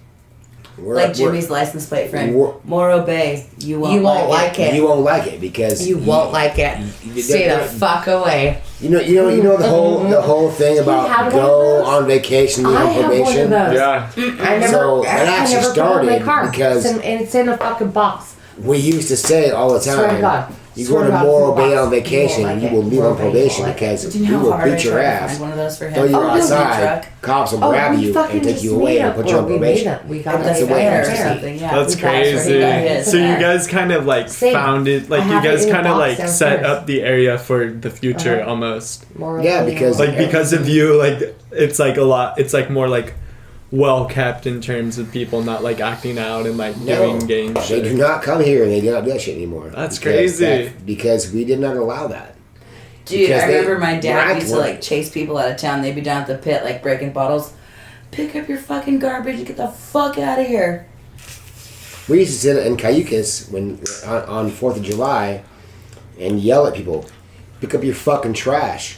S2: Like Jimmy's license plate friend. Morro Bay. You won't like it.
S4: You won't like it because
S3: You won't like it. Stay the fuck away.
S4: You know the whole thing about go on vacation, leave on probation.
S1: Yeah.
S3: I never.
S4: So that actually
S3: never put it in my
S4: started
S3: car.
S4: because
S3: it's in a fucking box.
S4: we used to say it all the
S3: Swear to
S4: time.
S3: God.
S4: You
S3: Swear
S4: go
S3: to
S4: to
S3: God,
S4: Morro
S3: it's in
S4: Bay
S3: the
S4: on
S3: box.
S4: vacation,
S3: You won't
S4: and you
S3: like
S4: will
S3: it.
S4: leave
S3: Morro
S4: on
S3: Bay,
S4: probation
S3: you won't
S4: because
S2: Do you
S4: we
S2: know how
S4: will
S2: hard I
S4: beat your
S2: tried to
S4: ass,
S2: find one of those for him?
S4: throw you
S3: Oh, we
S4: outside, cops will grab you and take you away and put you on probation.
S3: We got
S4: That's
S3: it
S4: the way
S3: there.
S4: it
S2: or
S4: is.
S2: something. Yeah,
S1: That's
S2: we got it for
S1: crazy.
S2: him.
S1: So you guys kind of like
S3: Same.
S1: founded, like
S3: I
S1: you
S3: have it
S1: guys
S3: in a
S1: kind of
S3: box
S1: like set
S3: downstairs.
S1: up the area for the future almost.
S3: Morro
S4: Yeah,
S3: Bay,
S4: because-
S1: Like because of you, like it's like a lot. It's like more like well kept in terms of people not like acting out and like doing gang
S4: They
S1: shit.
S4: do not come here and they do not do that shit anymore.
S1: That's
S4: Because
S1: crazy.
S4: because we did not allow that.
S2: Dude,
S4: Because
S2: I
S4: they
S2: remember my dad
S4: racked
S2: used to
S4: one.
S2: like chase people out of town. They'd be down at the pit like breaking bottles. Pick up your fucking garbage and get the fuck out of here.
S4: We used to sit in Cayucas when on 4th of July and yell at people, pick up your fucking trash.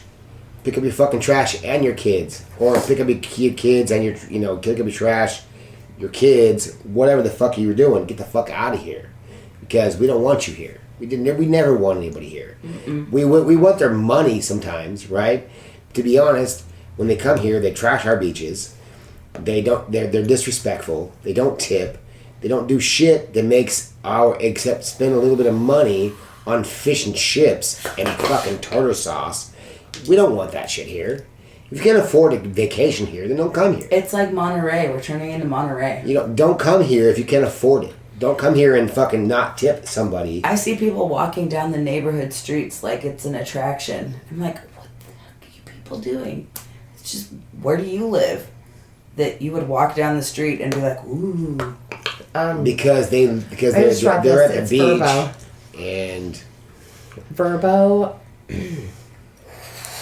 S4: Pick up your fucking trash and your kids. Or pick up your kids and pick up your trash, your kids, whatever the fuck you were doing. Get the fuck out of here. Because we don't want you here. We never want anybody here. We want their money sometimes, right? To be honest, when they come here, they trash our beaches. They're disrespectful. They don't tip. They don't do shit that makes except spend a little bit of money on fish and chips and fucking tartar sauce. We don't want that shit here. If you can't afford a vacation here, then don't come here.
S2: It's like Monterey. We're turning into Monterey.
S4: Don't come here if you can't afford it. Don't come here and fucking not tip somebody.
S2: I see people walking down the neighborhood streets like it's an attraction. I'm like, what the heck are you people doing? It's just, where do you live? That you would walk down the street and be like, ooh.
S4: Because they're at the beach
S3: Verbo.
S4: and
S3: Verbo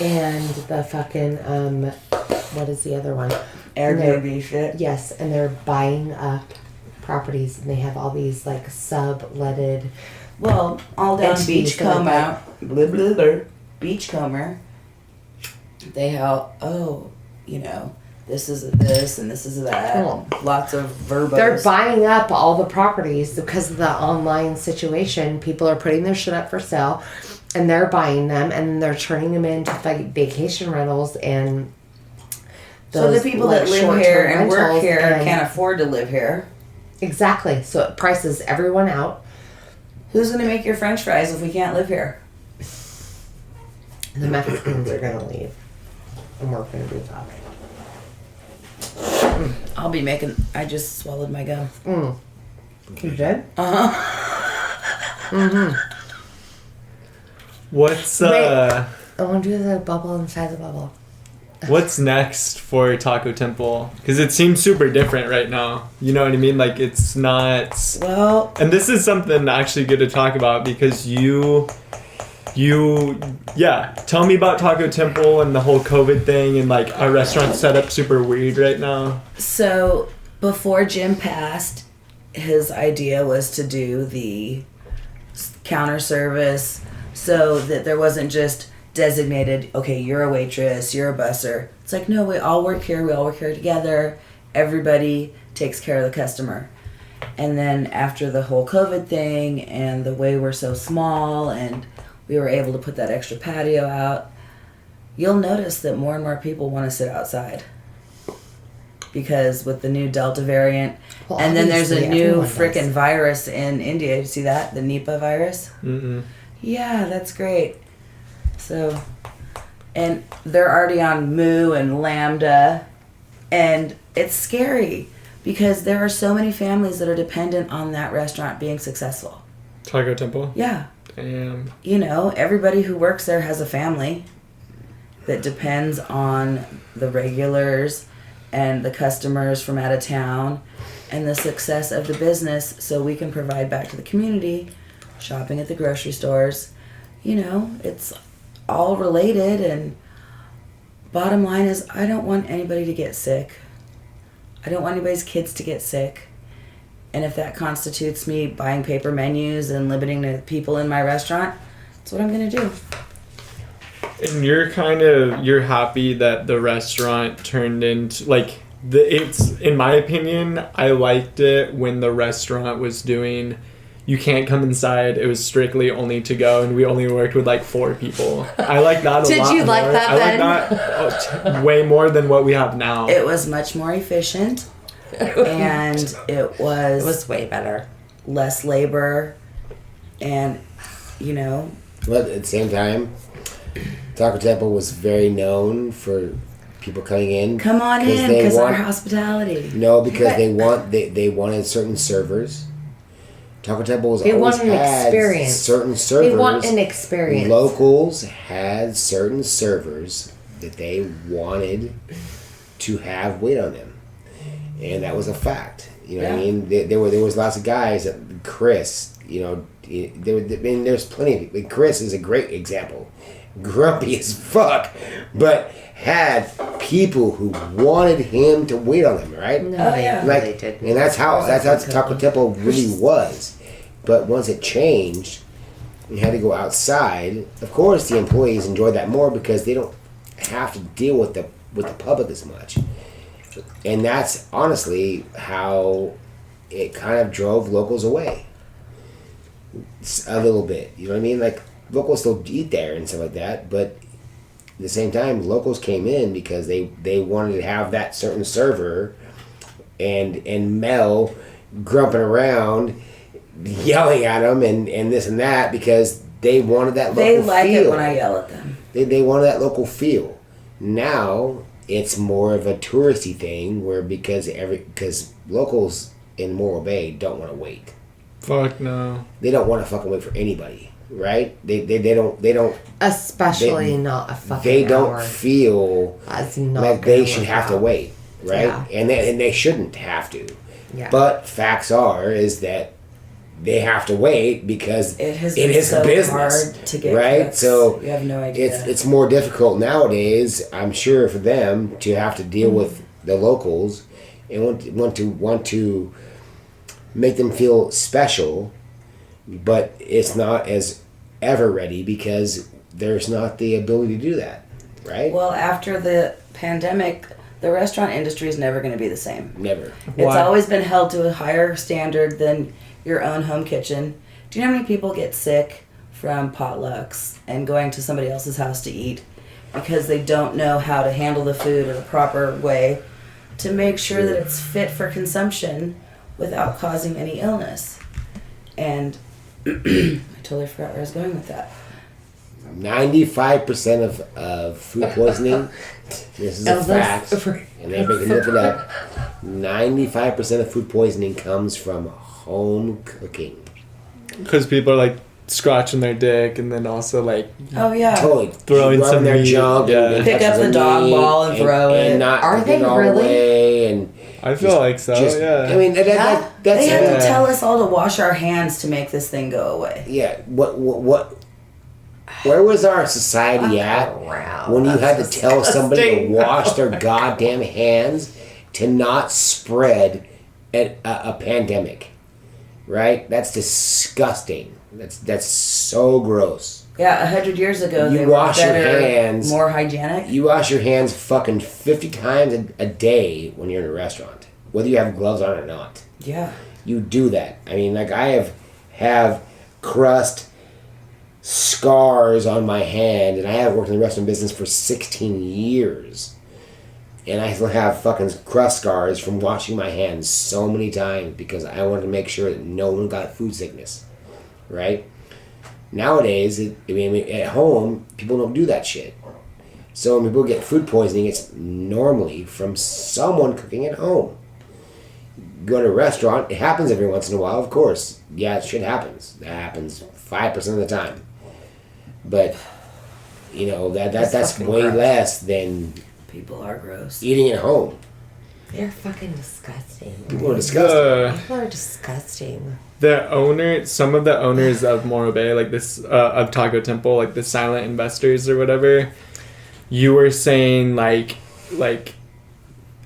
S3: and the fucking what is the other one?
S2: Airbnb shit.
S3: Yes, and they're buying up properties and they have all these like subletted.
S2: Well, all down
S3: It's
S2: Beachcomber, blah, blah, blah, Beachcomber, they have, this is this and this is that.
S3: Cool.
S2: Lots of verbos.
S3: They're buying up all the properties because of the online situation. People are putting their shit up for sale and they're buying them and they're turning them into vacation rentals and
S2: so the
S3: those,
S2: people
S3: like,
S2: that live
S3: short-term
S2: here and work
S3: rentals
S2: here
S3: and-
S2: can't afford to live here.
S3: Exactly. So it prices everyone out.
S2: Who's going to make your french fries if we can't live here?
S3: The Mexicans are going to leave. And we're going to do that.
S2: I'll be making, I just swallowed my gum.
S3: You did?
S1: What's
S3: I want to do the bubble inside the bubble.
S1: what's next for Taco Temple? Because it seems super different right now. You know what I mean? Like it's not.
S2: Well,
S1: And this is something actually good to talk about because tell me about Taco Temple and the whole COVID thing and like our restaurant set up super weird right now.
S2: so before Jim passed, his idea was to do the counter service, so that there wasn't just designated, okay, you're a waitress, you're a busser. It's like, no, we all work here together. Everybody takes care of the customer. And then after the whole COVID thing and the way we're so small and we were able to put that extra patio out, you'll notice that more and more people want to sit outside. Because with the new Delta variant, well, and then there's a new freaking virus in India. Did you see that? The Nipah virus?
S1: Mm-mm.
S2: Yeah, that's great. So, and they're already on Moo and Lambda, and it's scary because there are so many families that are dependent on that restaurant being successful.
S1: Taco Temple?
S2: Yeah.
S1: Damn.
S2: You know, everybody who works there has a family that depends on the regulars and the customers from out of town and the success of the business so we can provide back to the community, shopping at the grocery stores. You know, it's all related, and bottom line is I don't want anybody to get sick. I don't want anybody's kids to get sick. And if that constitutes me buying paper menus and limiting the people in my restaurant, that's what I'm going to do.
S1: And you're happy that the restaurant turned into, like, it's, in my opinion, I liked it when the restaurant was doing, you can't come inside, it was strictly only to go, and we only worked with like 4 people. I like that a lot.
S3: Did you like
S1: more.
S3: that,
S1: I
S3: Ben?
S1: like that way more than what we have now.
S2: It was much more efficient, and it was
S3: way better.
S2: Less labor, and, you know.
S4: But at the same time, Taco Temple was very known for people coming in.
S2: Come on in, because our hospitality.
S4: No, because they wanted certain servers. Taco Temple was always had certain servers.
S3: They want an experience.
S4: Locals had certain servers that they wanted to have wait on them, and that was a fact. You know what I mean? There was lots of guys that Chris. You know, there's plenty of. Chris is a great example. Grumpy as fuck, but had people who wanted him to wait on them, right?
S3: No,
S4: they didn't. And that's how Taco Temple really was. But once it changed, and had to go outside. Of course, the employees enjoy that more because they don't have to deal with the public as much. And that's honestly how it kind of drove locals away a little bit. You know what I mean? Like, locals still eat there and stuff like that, but at the same time, locals came in because they wanted to have that certain server and Mel grumping around, yelling at them and this and that because they wanted that local feel.
S2: They like it when I yell at them.
S4: They wanted that local feel. Now it's more of a touristy thing where because locals in Morro Bay don't want to wait.
S1: Fuck no.
S4: They don't want to fucking wait for anybody, right? They don't.
S3: Especially not a fucking
S4: They don't
S3: hour.
S4: feel like they should have to wait, right?
S3: Yeah.
S4: And they shouldn't have to.
S3: Yeah.
S4: But facts is that they have to wait because
S2: it is so
S4: business,
S2: hard to get
S4: right?
S2: cooks.
S4: So
S2: you have no idea.
S4: It's more difficult nowadays, I'm sure, for them to have to deal with the locals and want to make them feel special, but it's not as ever ready because there's not the ability to do that, right?
S2: Well, after the pandemic, the restaurant industry is never going to be the same.
S4: Never.
S2: It's always been held to a higher standard than your own home kitchen. Do you know how many people get sick from potlucks and going to somebody else's house to eat because they don't know how to handle the food in a proper way to make sure that it's fit for consumption without causing any illness? And I totally forgot where I was going with that.
S4: 95% of food poisoning, this is a fact, and everybody can look it up, 95% of food poisoning comes from home cooking.
S1: Because people are like scratching their dick and then also like
S4: Totally
S1: throwing some
S4: their
S1: meat,
S4: junk and
S2: pick up the dog ball and throw it.
S4: And not
S3: are they
S4: all
S3: really?
S4: the way and
S1: I feel like so.
S4: I mean,
S2: They
S4: that's
S2: have to tell us all to wash our hands to make this thing go away.
S4: Yeah. What? Where was our society at when you had to tell somebody to wash their goddamn hands to not spread a pandemic? right? That's disgusting. That's so gross.
S2: Yeah, 100 years ago,
S4: You
S2: they were
S4: wash your
S2: better,
S4: hands.
S2: more hygienic.
S4: You wash your hands fucking 50 times a day when you're in a restaurant, whether you have gloves on or not.
S2: Yeah.
S4: You do that. I mean, like, I have crust scars on my hand, and I have worked in the restaurant business for 16 years. And I still have fucking crust scars from washing my hands so many times because I wanted to make sure that no one got food sickness, right? Nowadays, at home, people don't do that shit. So when people get food poisoning, it's normally from someone cooking at home. Go to a restaurant, it happens every once in a while, of course. Yeah, shit happens. That happens 5% of the time. But, that's way
S2: gross.
S4: less than
S2: People are gross.
S4: eating at home.
S3: They're fucking disgusting.
S4: People are disgusting.
S3: People are disgusting.
S1: Some of the owners of Morro Bay, like this, of Taco Temple, like the silent investors or whatever, you were saying like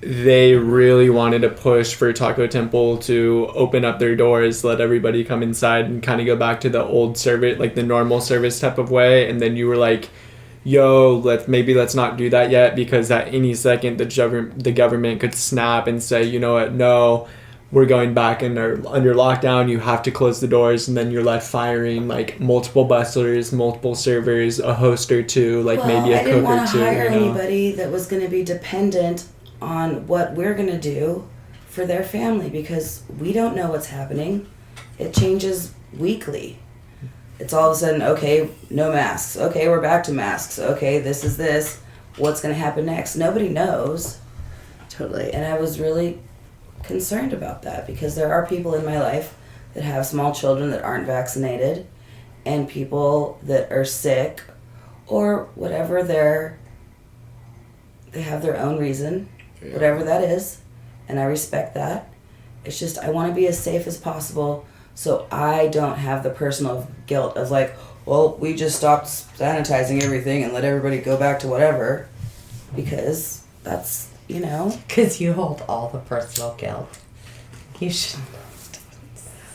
S1: they really wanted to push for Taco Temple to open up their doors, let everybody come inside and kind of go back to the old service, like the normal service type of way. And then you were like, yo, let's not do that yet, because at any second the government could snap and say, you know what, no, we're going back under lockdown, you have to close the doors, and then you're left firing like multiple bustlers, multiple servers, a host or two, like maybe a
S2: I didn't
S1: cook or
S2: want to
S1: two.
S2: hire anybody that was going to be dependent on what we're going to do for their family, because we don't know what's happening. It changes weekly. It's all of a sudden, okay, no masks. Okay, we're back to masks. Okay, this is this. What's going to happen next? Nobody knows.
S3: Totally.
S2: And I was really concerned about that, because there are people in my life that have small children that aren't vaccinated, and people that are sick or whatever they have their own reason, whatever that is, and I respect that. It's just I want to be as safe as possible, so I don't have the personal guilt of like, well, we just stopped sanitizing everything and let everybody go back to whatever, because that's,
S3: Because you hold all the personal guilt. You should.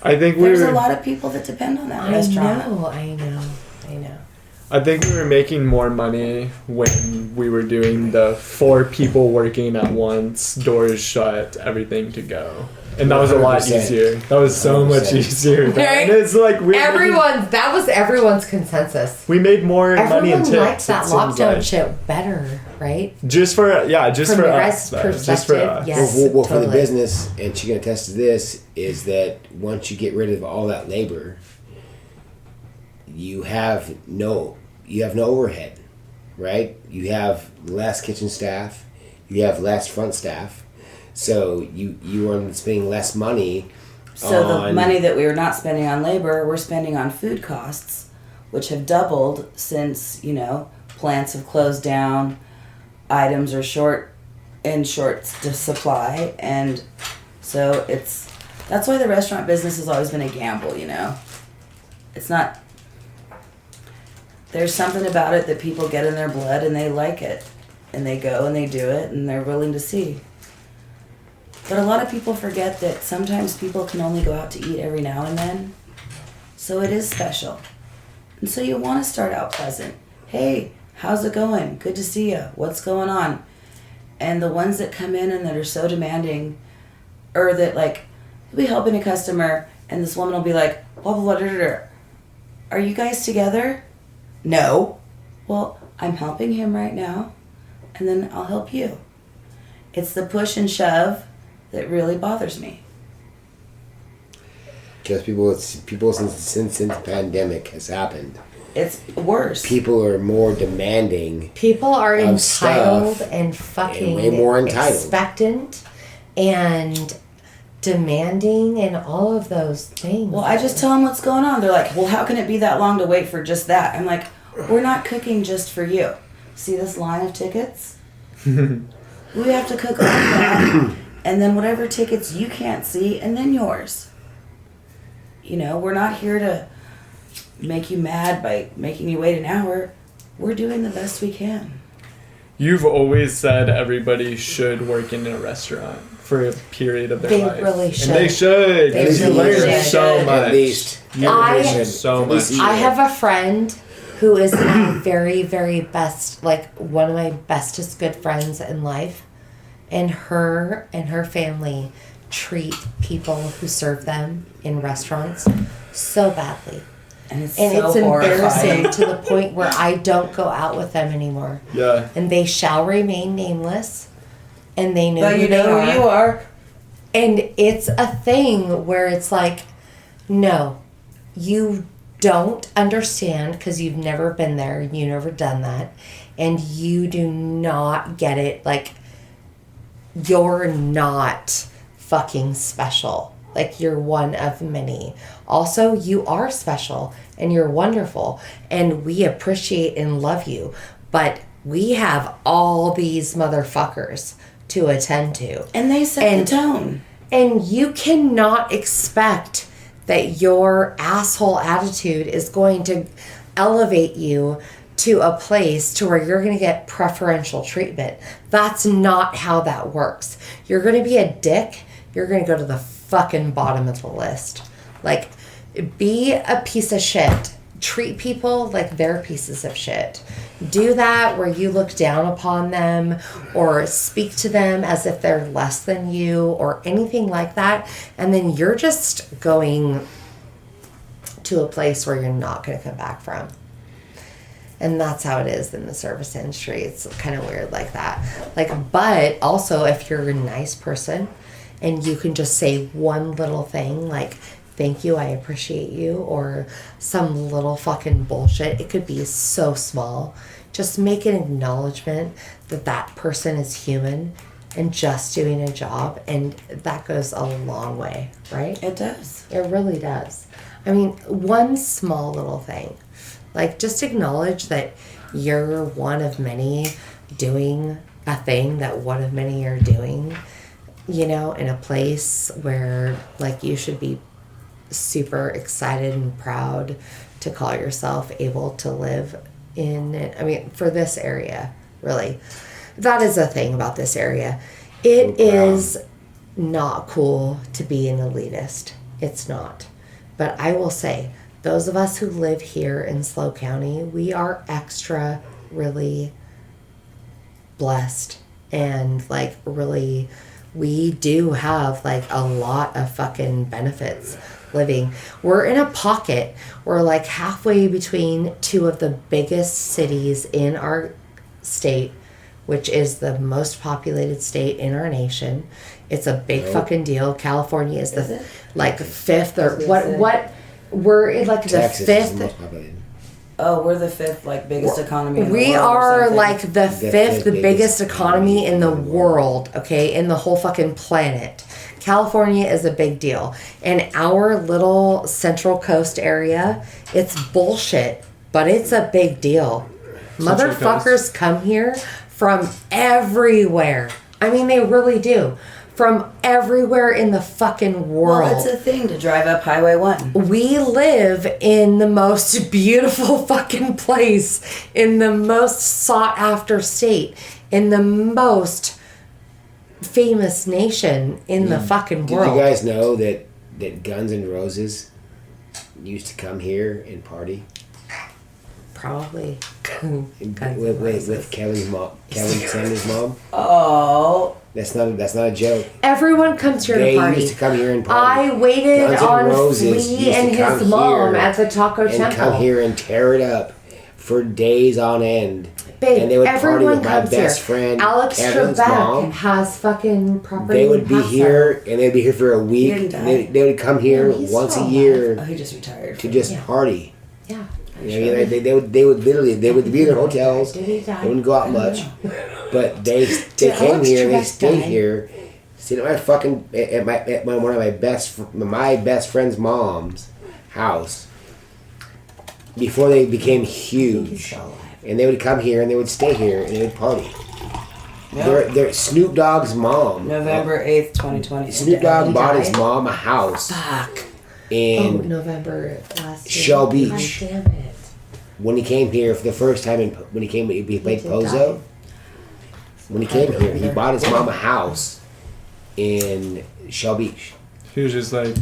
S1: I think
S2: there's a lot of people that depend on that restaurant.
S3: I know.
S1: I think we were making more money when we were doing the 4 people working at once, doors shut, everything to go. And that was a lot
S4: 100%.
S1: easier. That was so much easier.
S3: Right?
S1: And it's like
S3: that was everyone's consensus.
S1: we made more money in
S3: Everyone
S1: tips.
S3: liked that
S1: it seems
S3: lockdown
S1: like.
S3: shit better, right?
S1: Just for
S3: From
S1: us.
S3: your guys'
S1: though. Just for
S3: perspective,
S1: us.
S3: yes.
S4: Well, for the
S3: totally.
S4: business, and she can attest to this, is that once you get rid of all that labor, you have no overhead, right? You have less kitchen staff, you have less front staff, so you are spending less money.
S2: So the money that we were not spending on labor, we're spending on food costs, which have doubled since, plants have closed down, items are short supply, and so that's why the restaurant business has always been a gamble, It's not, there's something about it that people get in their blood and they like it, and they go and they do it and they're willing to see. But a lot of people forget that sometimes people can only go out to eat every now and then. So it is special. And so you want to start out pleasant. Hey, how's it going? Good to see you. What's going on? And the ones that come in and that are so demanding, or that like, you'll be helping a customer and this woman will be like, blah, blah, blah, da, da, da. Are you guys together? No. Well, I'm helping him right now, and then I'll help you. It's the push and shove that really bothers me.
S4: Because people since the pandemic has happened,
S2: It's worse.
S4: people are more demanding.
S3: People are
S4: of
S3: entitled
S4: stuff
S3: and fucking
S4: way more entitled.
S3: expectant and demanding and all of those things.
S2: Well, I just tell them what's going on. They're like, well, how can it be that long to wait for just that? I'm like, we're not cooking just for you. See this line of tickets? We have to cook all that, and then whatever tickets you can't see, and then yours. We're not here to make you mad by making you wait an hour. We're doing the best we can.
S1: You've always said everybody should work in a restaurant for a period of their
S3: They
S1: life.
S3: really should.
S1: And they should.
S3: They
S1: Because you
S3: really
S1: learn
S3: should.
S1: so much.
S4: At least.
S1: You
S3: I-
S1: learn so
S4: At least
S1: much.
S4: you-
S3: I have a friend who is my very, very best, like one of my bestest good friends in life. And her family treat people who serve them in restaurants so badly.
S2: And it's
S3: And
S2: so
S3: it's embarrassing
S2: horrifying.
S3: to the point where I don't go out with them anymore.
S1: Yeah.
S3: And they shall remain nameless. And they know
S2: But
S3: who
S2: you
S3: they
S2: know
S3: are.
S2: who you are.
S3: And it's a thing where it's like, no, you don't understand because you've never been there, you've never done that, and you do not get it. Like, you're not fucking special. Like, you're one of many. Also, you are special and you're wonderful, and we appreciate and love you, but we have all these motherfuckers to attend to.
S2: And they set
S3: And-
S2: the tone.
S3: And you cannot expect that your asshole attitude is going to elevate you to a place to where you're going to get preferential treatment. That's not how that works. You're going to be a dick. You're going to go to the fucking bottom of the list. Like, be a piece of shit. Treat people like they're pieces of shit. Do that where you look down upon them or speak to them as if they're less than you or anything like that. And then you're just going to a place where you're not going to come back from. And that's how it is in the service industry. It's kind of weird like that. Like, but also if you're a nice person and you can just say one little thing like, thank you, I appreciate you, or some little fucking bullshit. It could be so small. Just make an acknowledgement that that person is human and just doing a job, and that goes a long way, right?
S2: It does.
S3: It really does. I mean, one small little thing. Like, just acknowledge that you're one of many doing a thing that one of many are doing, you know, in a place where, like, you should be super excited and proud to call yourself able to live in it. I mean, for this area, really. That is a thing about this area. It is not cool to be an elitist. It's not. But I will say, those of us who live here in SLO County, we are extra really blessed. And, like, really, we do have, like, a lot of fucking benefits living. We're in a pocket. We're like halfway between two of the biggest cities in our state, which is the most populated state in our nation. It's a big fucking deal. California is the like fifth or what we're in like the
S4: Texas is
S3: fifth.
S4: the most populated.
S2: Oh, we're the fifth biggest economy in the
S3: We
S2: world or
S3: are
S2: something.
S3: like the fifth biggest economy in the world, okay, in the whole fucking planet. California is a big deal. And our little Central Coast area, it's bullshit, but it's a big deal.
S1: Central
S3: Motherfuckers come here from everywhere. I mean, they really do. From everywhere in the fucking world.
S2: Well, it's a thing to drive up Highway 1.
S3: We live in the most beautiful fucking place, in the most sought after state, in the most famous nation in the fucking
S4: Did
S3: world.
S4: you guys know that Guns N' Roses used to come here and party
S3: Probably.
S4: with Kevin's mom, Kevin Sanders' mom?
S2: Oh,
S4: That's not a joke.
S3: Everyone comes here
S4: They
S3: to party.
S4: used to come here and party.
S3: I waited
S4: Guns N'
S3: on
S4: Roses
S3: Flea
S4: used to
S3: and
S4: come
S3: his mom
S4: here
S3: at the Taco
S4: and
S3: Temple.
S4: come here and tear it up for days on end.
S3: Babe,
S4: and they would party
S3: everyone
S4: with my
S3: comes
S4: best
S3: here.
S4: friend
S3: Alex
S4: Kevin's
S3: Trebek
S4: mom.
S3: has fucking property.
S4: They would
S3: in
S4: be
S3: Paso.
S4: here and they'd be here for a week.
S2: didn't die.
S4: They would come here
S3: No, he's
S4: once a
S3: still
S4: year
S2: oh, he just retired.
S4: to just
S3: Yeah.
S4: party.
S3: Yeah.
S4: You know, they would literally be in their hotels.
S3: Did he die?
S4: They wouldn't go out much, but they came
S3: Alex
S4: here. They
S3: Trebek
S4: stayed
S3: die?
S4: here, stayed at my fucking one of my best friend's mom's house before they became huge. And they would come here and they would stay here and they would party.
S2: Yep.
S4: They're Snoop Dogg's mom.
S2: November 8th, 2020.
S4: Snoop Dogg
S3: He
S4: bought his
S3: died?
S4: mom a house
S2: Fuck.
S4: in
S3: November last year.
S4: Shell Beach.
S3: God damn it.
S4: when he came here for the first time. When he came, he played
S3: did
S4: Pozo.
S3: die.
S4: When he came here, he bought his mom a house in Shell Beach.
S1: He was just like,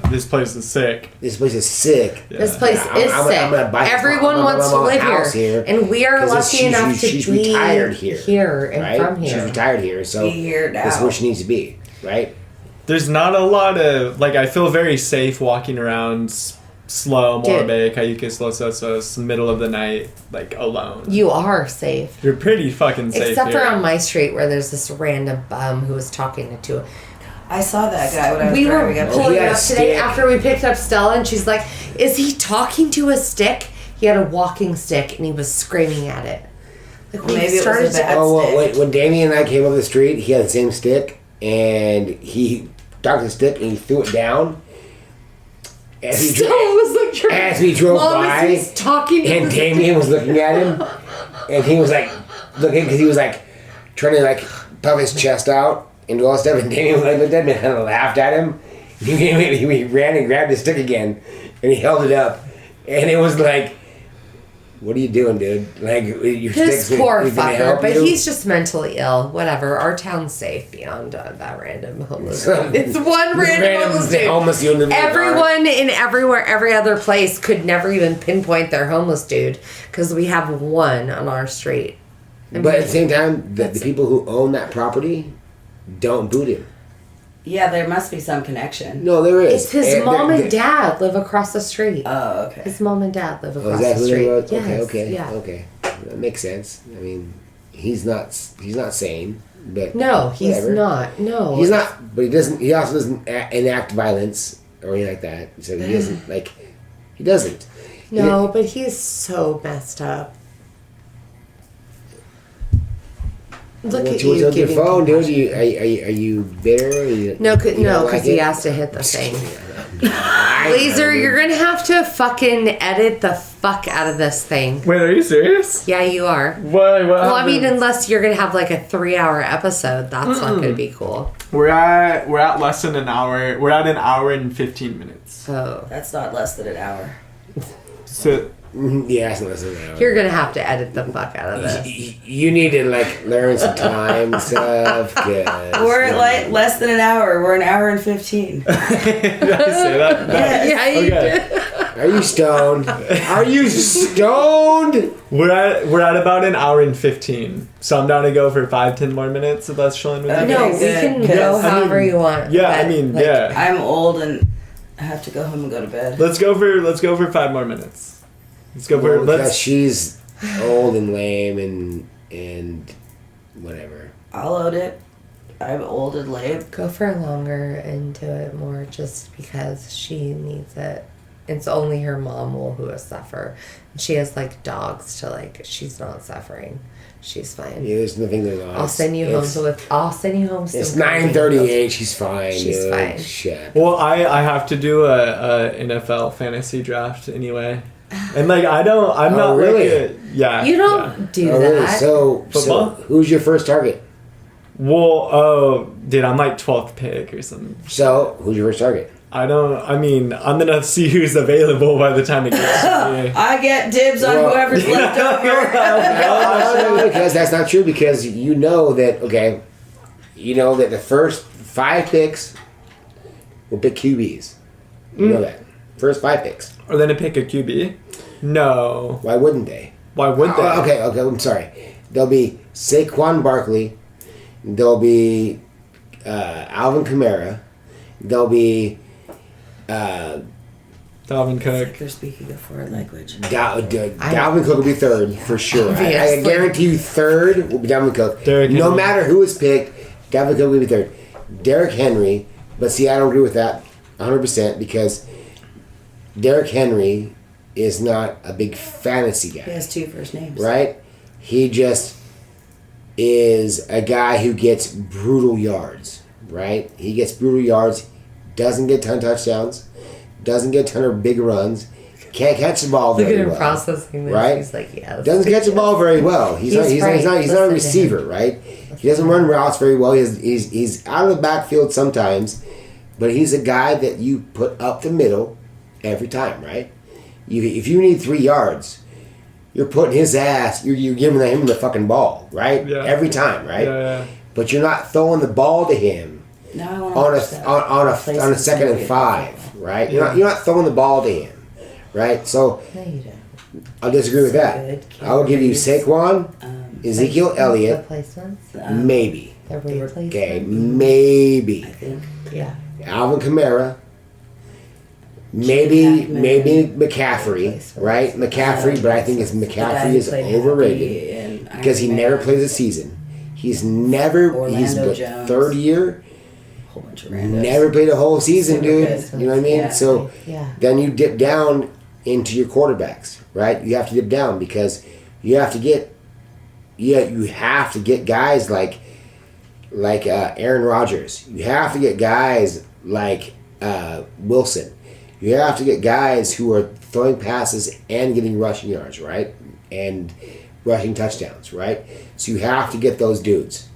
S1: this place is sick.
S4: This place is sick.
S1: Yeah.
S3: This place is sick.
S4: I'm gonna buy
S3: Everyone wants to live here. And we are lucky enough to
S4: she's
S3: be
S4: retired here
S3: and
S4: right?
S3: from here.
S4: She's retired here, so
S2: Be here now.
S4: this is where she needs to be, right?
S1: There's not a lot of, like, I feel very safe walking around SLO, Morro
S3: Dude.
S1: Bay, Cayucas, Los Osos, middle of the night, like, alone.
S3: You are safe.
S1: You're pretty fucking safe
S3: Except
S1: here.
S3: for on my street where there's this random bum who was talking to
S2: I saw that guy when I was
S3: we were
S2: driving up.
S3: pulling
S4: He had
S3: up
S4: a
S3: today
S4: stick.
S3: after we picked up Stella, and she's like, "Is he talking to a stick?" He had a walking stick, and he was screaming at it. Like we
S2: Maybe it was
S3: started
S2: a bad
S3: to.
S4: Oh, well,
S2: stick.
S4: when Damien and I came up the street, he had the same stick, and he took the stick and he threw it down. As he,
S3: Stella was like,
S4: as we drove
S3: Mom,
S4: by,
S3: is he talking to
S4: and
S3: the
S4: Damien was looking at him, and he was like looking because he was like trying to like puff his chest out and do all that stuff, and Damien was like looked at him and kind of laughed at him. He ran and grabbed his stick again, and he held it up, and it was like, "What are you doing, dude? Like your
S3: This
S4: stick's
S3: poor
S4: gonna
S3: fucker,
S4: help
S3: but
S4: you?"
S3: he's just mentally ill. Whatever. Our town's safe beyond that random homeless dude. It's one random homeless dude. Everyone in every other place could never even pinpoint their homeless dude because we have one on our street.
S4: But at the same time, the people who own that property don't boot him.
S2: Yeah, there must be some connection.
S4: No, there is.
S3: It's his mom and dad live across the street.
S2: Oh, okay.
S3: His mom and dad live
S4: Oh,
S3: across
S4: is that
S3: the
S4: who
S3: street.
S4: they were?
S3: Yes,
S4: Okay.
S3: Yeah.
S4: Okay. That makes sense. I mean, he's not sane, but
S3: No, he's
S4: whatever.
S3: not. No.
S4: He's not. But he doesn't. He also doesn't enact violence or anything like that. So he doesn't like. He doesn't.
S3: No, but he's so messed up. Look
S4: What's
S3: at you
S4: with your
S3: giving
S4: phone, dude?
S3: compassion.
S4: Are you bitter? Or you,
S3: No,
S4: you
S3: because
S4: don't like
S3: he
S4: it?
S3: has to hit the thing.
S4: I-
S3: Laser, you're gonna have to fucking edit the fuck out of this thing.
S1: Wait, are you serious?
S3: Yeah, you are.
S1: What
S3: Well, I
S1: happened?
S3: mean, unless you're gonna have like a 3-hour episode, that's not gonna be cool.
S1: We're at less than an hour. We're at an hour and 15 minutes.
S3: Oh,
S2: That's not less than an hour.
S1: So
S4: Yeah, it's not listening.
S3: you're gonna have to edit the fuck out of this.
S4: You need to like learn some time and stuff. 'Cause-
S2: We're at like less than an hour. We're an hour and 15.
S1: did I say that? No.
S3: Yeah, you
S1: Okay.
S3: did.
S4: Are you stoned? Are you stoned?
S1: We're at about an hour and 15. So I'm down to go for 5-10 more minutes if that's chilling with you.
S2: Okay.
S3: No, we
S2: good,
S3: can
S2: 'cause,
S3: go
S2: I
S3: however
S1: mean,
S3: you want.
S1: Yeah, I
S3: but,
S1: mean,
S3: like,
S1: yeah.
S2: I'm old and I have to go home and go to bed.
S1: Let's go for 5 more minutes. Let's go for
S4: Because
S1: let's
S4: she's old and lame and whatever.
S2: I'll load it. I'm old and lame.
S3: Go for longer and do it more just because she needs it. It's only her mom who will suffer. She has like dogs to like. She's not suffering. She's fine.
S4: Yeah, there's nothing going on.
S3: I'll send you home I'll send you home.
S4: It's
S3: some
S4: 9:38. She's fine.
S3: She's
S4: dude.
S3: fine.
S4: Shit.
S1: Well, I have to do a NFL fantasy draft anyway. And like I'm not
S4: really?
S1: like yeah.
S3: You don't
S1: yeah.
S3: do
S4: Oh,
S3: that.
S4: really? So
S1: Football?
S4: who's your first target?
S1: Well, dude, I'm like 12th pick or something.
S4: So who's your first target?
S1: I'm gonna see who's available by the time it gets to me.
S2: I get dibs on
S4: Well-
S2: whoever's left over.
S4: Because that's not true. Because you know that the first 5 picks will pick QBs. You know that first 5 picks.
S1: Or then to pick a QB? No.
S4: Why wouldn't they?
S1: Why would they?
S4: Okay. I'm sorry. There'll be Saquon Barkley. There'll be Alvin Kamara. There'll be
S1: Dalvin Cook.
S2: They're speaking a foreign language.
S4: Dalvin Cook will be third for sure. I
S3: Obviously.
S4: guarantee you third will be Dalvin Cook.
S1: Derrick
S4: No
S1: Henry.
S4: matter who is picked, Dalvin Cook will be third. Derrick Henry, but see, I don't agree with that 100% because Derrick Henry is not a big fantasy
S2: He
S4: guy,
S2: has 2 first names.
S4: right? He just is a guy who gets brutal yards, right? He gets brutal yards, doesn't get a ton of touchdowns, doesn't get a ton of big runs, can't catch the ball
S3: Look
S4: very
S3: at him
S4: well.
S3: processing this.
S4: Right?
S3: He's like, yes.
S4: Doesn't catch the ball very well. He's not
S3: right.
S4: a
S3: Listen to
S4: receiver, right? He doesn't run routes very well. He's out of the backfield sometimes, but he's a guy that you put up the middle every time, right? If you need 3 yards, you're putting his ass. You're giving him the fucking ball, right?
S1: Yeah.
S4: Every time, right?
S1: Yeah.
S4: But you're not throwing the ball to him
S2: Now I want
S4: on
S2: to watch that.
S4: on a
S2: Replacement
S4: 2nd and
S2: movie.
S4: 5, right? You're not throwing the ball to him, right? So
S3: No, you don't.
S4: I'll disagree with that.
S2: Good.
S4: I will give you Saquon, Ezekiel Elliott,
S3: Replacements.
S4: maybe.
S3: The replacements.
S4: Okay, maybe.
S2: I think.
S3: Yeah.
S4: Alvin Kamara, maybe McCaffrey, right? McCaffrey, but I think McCaffrey is overrated because he never plays a season. He's
S2: Orlando
S4: what,
S2: Jones.
S4: third year,
S2: Whole bunch of randos.
S4: never played a whole season,
S2: Super
S4: dude.
S2: good.
S4: You know what I mean?
S2: Yeah.
S4: So
S3: Yeah.
S4: then you dip down into your quarterbacks, right? You have to dip down because you have to get guys like Aaron Rodgers. You have to get guys like Wilson. You have to get guys who are throwing passes and getting rushing yards, right? And rushing touchdowns, right? So you have to get those dudes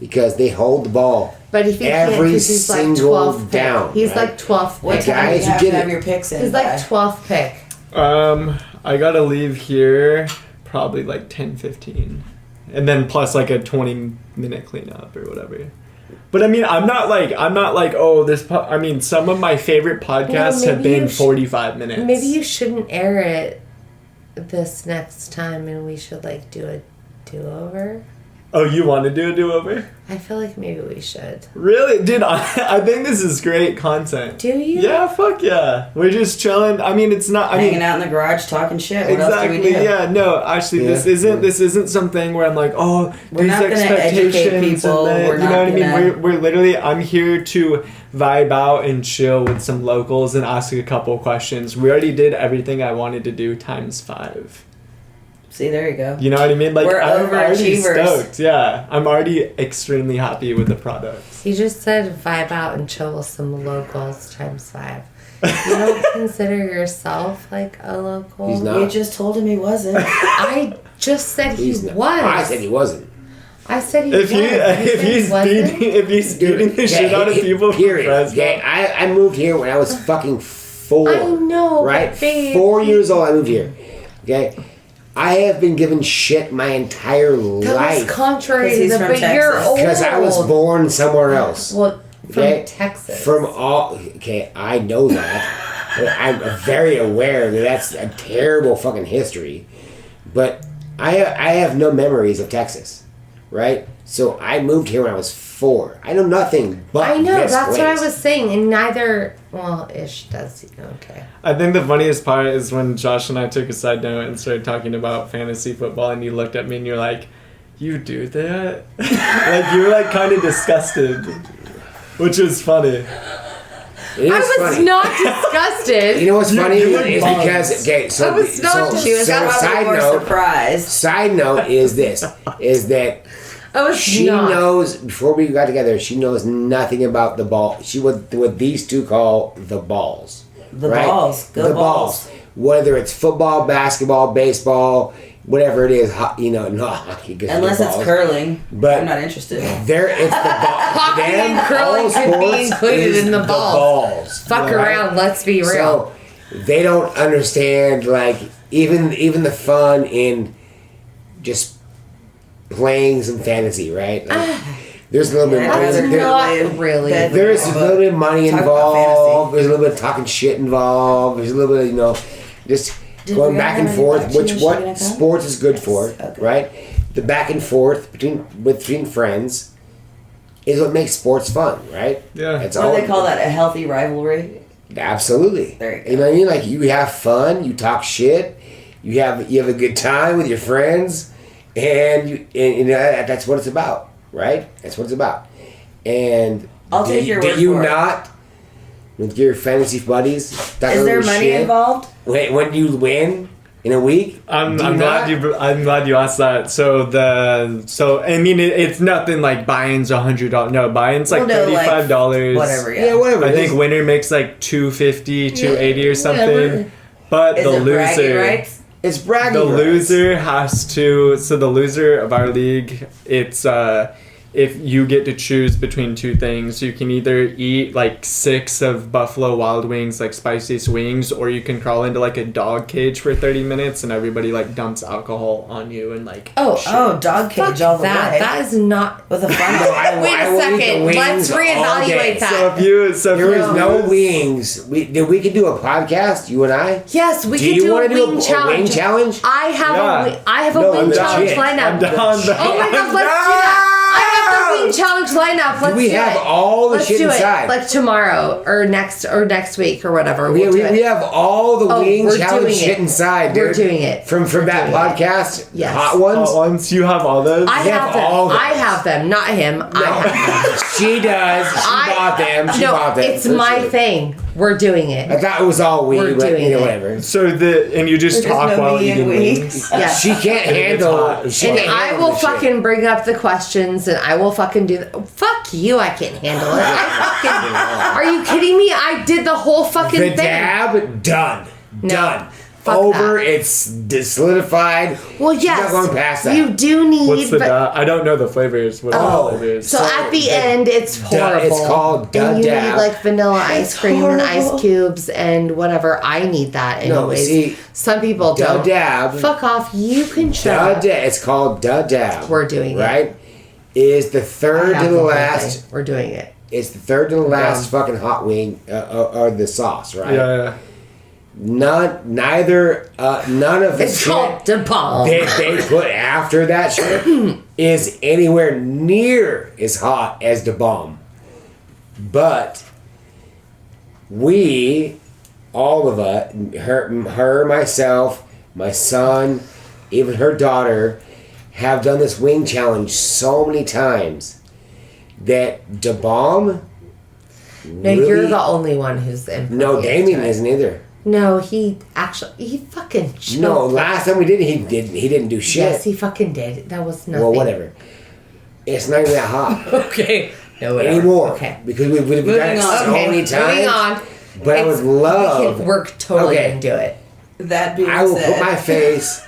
S4: because they hold the ball
S3: But if he can't,
S4: every
S3: 'cause he's like
S4: single
S3: 12th
S4: down.
S3: pick. He's
S4: right?
S3: like 12th
S2: What
S3: pick.
S4: Like,
S2: time
S4: guys
S2: do
S4: who
S2: you have
S4: get
S2: to have
S4: it.
S2: your picks in?
S3: He's
S2: by?
S3: like 12th pick.
S1: I gotta leave here probably like 10:15, and then plus like a 20-minute cleanup or whatever. But I mean, I'm not like oh this. I mean, some of my favorite podcasts have
S3: maybe
S1: been
S3: you
S1: 45 minutes.
S3: Maybe you shouldn't air it this next time, and we should like do a do-over.
S1: Oh, you want to do a do-over?
S3: I feel like maybe we should.
S1: Really, dude? I think this is great content.
S3: Do you?
S1: Yeah, fuck yeah. We're just chilling. I mean, it's not.
S2: Hanging out in the garage talking shit. What else do we
S1: Exactly.
S2: do?
S1: Yeah. No. Actually,
S4: Yeah.
S1: this isn't something where I'm like, oh,
S2: We're
S1: these
S2: not gonna
S1: expectations.
S2: educate people.
S1: And then,
S2: We're
S1: you know
S2: not
S1: what I mean?
S2: gonna-
S1: We're literally. I'm here to vibe out and chill with some locals and ask a couple questions. We already did everything I wanted to do times 5.
S2: See, there you go.
S1: You know what I mean? Like
S2: We're
S1: I'm already
S2: overachievers.
S1: stoked. Yeah, I'm already extremely happy with the product.
S3: You just said vibe out and chill with some locals times 5. You don't consider yourself like a local?
S4: He's not.
S2: You just told him he wasn't.
S3: I just said he
S4: He's not.
S3: was.
S4: I said he wasn't.
S3: I said he
S1: If
S3: was.
S1: if he's beating the shit out of people from
S4: Period.
S1: Fresno.
S4: Okay, I moved here when I was fucking 4.
S3: I know,
S4: Right?
S3: but babe,
S4: 4 years old I moved here. Okay? I have been given shit my entire
S3: That was
S4: life
S3: contrary
S2: 'Cause
S3: to
S2: he's
S3: the,
S2: from
S3: but you're
S2: Texas.
S3: old.
S4: because I was born somewhere else.
S3: Well, from
S4: Okay?
S3: Texas.
S4: Okay, I know that. I'm very aware that that's a terrible fucking history. But I have no memories of Texas. Right? So I moved here when I was 4. I know nothing but
S3: I know,
S4: this
S3: that's what I
S4: place.
S3: was saying, and neither, well, Ish does, okay.
S1: I think the funniest part is when Josh and I took a side note and started talking about fantasy football, and you looked at me and you're like, "You do that?" Like you were like kind of disgusted, which was funny.
S4: It is
S3: I was
S4: funny.
S3: not disgusted.
S4: You know what's funny
S1: you were
S4: is
S1: bummed.
S4: because so
S3: I was not-
S2: She was probably
S4: side
S2: more
S4: note.
S2: surprised.
S4: Side note is this: is that
S3: I was
S4: she
S3: not.
S4: knows before we got together. She knows nothing about the ball. She what these two call the balls.
S2: The
S4: right?
S2: balls. Go
S4: the
S2: balls.
S4: Whether it's football, basketball, baseball, whatever it is, not hockey. 'Cause
S2: Unless
S4: they're
S2: it's
S4: balls.
S2: curling.
S4: But-
S2: I'm not interested.
S4: There, it's the ball.
S3: Hockey
S4: Them,
S3: and curling
S4: all
S3: could be
S4: sports
S3: included
S4: is
S3: in the balls. Fuck
S4: right?
S3: around, let's be real.
S4: So they don't understand like even the fun in just playing some fantasy, right? Like, there's a little bit.
S2: Yeah, I'd rather
S3: Not really.
S2: Bed-
S4: There's a little bit of money
S2: Talk about
S4: involved. There's a little bit of talking shit involved. There's a little bit of just
S2: Did
S4: going
S2: we
S4: back
S2: have
S4: and
S2: any
S4: forth.
S2: action?
S4: Which
S2: Is she
S4: what
S2: gonna come?
S4: sports is good for,
S2: Yes, okay.
S4: right? The back and forth between friends is what makes sports fun, right?
S1: Yeah.
S4: That's
S2: What
S4: all.
S2: do they call that? A healthy rivalry?
S4: Absolutely.
S2: There you go.
S4: You know what I mean? Like you have fun, you talk shit, you have a good time with your friends, and you know that's what it's about, right? That's what it's about. And
S2: I'll take your
S4: do
S2: word
S4: you
S2: for it.
S4: not with your fantasy buddies? That
S2: Is there
S4: little
S2: money
S4: shit,
S2: involved?
S4: when you win in a week?
S1: I'm
S4: do you
S1: glad
S4: not?
S1: I'm glad you asked that. So I mean it's nothing like buy-ins $100. No, buy-ins like
S2: Well, no, like,
S1: $35.
S2: Whatever,
S4: Yeah,
S2: yeah.
S4: whatever.
S1: I
S4: it
S1: think
S4: is.
S1: winner makes like $250, $280 or something.
S3: whatever.
S1: But
S2: Is
S1: the
S2: it bragging
S1: loser,
S2: rights?
S4: It's bragging.
S1: the
S4: rights.
S1: loser has to. So the loser of our league, it's if you get to choose between two things, you can either eat like 6 of Buffalo Wild Wings, like spiciest wings, or you can crawl into like a dog cage for 30 minutes and everybody like dumps alcohol on you and like
S2: dog cage all the way.
S3: That is not
S2: with a fun.
S3: Wait a second. Let's reevaluate that.
S4: There is no wings. We could do a podcast, you and I.
S3: Yes, we
S4: do
S3: could
S4: you
S3: do
S4: want
S3: a
S4: to do
S3: wing
S4: a
S3: challenge.
S4: wing challenge?
S3: I have a
S4: No,
S3: wing
S4: I'm
S3: challenge
S4: shit.
S3: lineup.
S1: I'm down.
S3: Oh my god, let's do that. I have the wing challenge lineup. Let's
S4: we
S3: do
S4: have
S3: it.
S4: all the
S3: Let's
S4: shit
S3: do
S4: inside.
S3: It. Like tomorrow or next week or whatever.
S4: We
S3: do it.
S4: have all the wing
S3: we're
S4: challenge
S3: doing
S4: shit
S3: it.
S4: inside, dude.
S3: We're doing it.
S4: From that podcast.
S3: Yes.
S4: Hot ones.
S1: Hot ones. You have all those.
S3: I have them.
S4: all those.
S3: I have them, not him. I have them.
S4: She does. She bought them. She bought them.
S3: It's my thing. We're doing it.
S4: I thought it was all
S3: We're
S4: but
S3: doing
S4: you know,
S3: it.
S4: whatever.
S1: So and you just
S2: There's
S1: talk
S2: no
S1: while
S2: me
S1: eating
S2: and
S1: wings.
S3: Yeah.
S4: She can't handle. She
S3: And
S4: can't
S3: I
S4: handle
S3: will
S4: the shit.
S3: fucking bring up the questions, and I will fucking do. Fuck you! I can't handle it. Are you kidding me? I did the whole fucking
S4: The
S3: thing.
S4: dab done.
S3: No.
S4: Done.
S3: Fuck
S4: Over.
S3: that.
S4: It's solidified.
S3: Well,
S4: She's
S3: yes,
S4: not going past that.
S3: you do need.
S1: What's the I don't know the flavors. What are the flavors?
S3: So at the end, it's horrible.
S4: It's called
S3: and you
S4: dab.
S3: need like vanilla ice cream and ice cubes and whatever. I need that anyways.
S4: see,
S3: some people don't.
S4: dab.
S3: Fuck off. You can shut up.
S4: It's called dab.
S3: We're doing it.
S4: right? Is the
S3: I
S4: third
S3: have
S4: to the
S3: whole
S4: last.
S3: thing. We're doing it.
S4: It's the third to the last fucking hot wing or the sauce, right?
S1: Yeah.
S4: None of the
S3: It's
S4: shit
S3: called the bomb.
S4: they put after that shit is anywhere near as hot as the bomb. But we, all of us, her, myself, my son, even her daughter, have done this wing challenge so many times that the bomb.
S3: No, you're the only one who's impervious
S4: No,
S3: to
S4: Damien
S3: it.
S4: isn't either.
S3: No, he fucking choked.
S4: No, last time we did it, he didn't do shit.
S3: Yes, he fucking did. That was nothing.
S4: Well, whatever. It's not even that hot
S3: Okay. No, whatever.
S4: anymore.
S3: Okay.
S4: Because we've done it so many times.
S3: Moving on.
S4: But I would love.
S3: We're totally
S4: Okay.
S3: gonna do it.
S2: That being
S4: I will
S2: said,
S4: put my face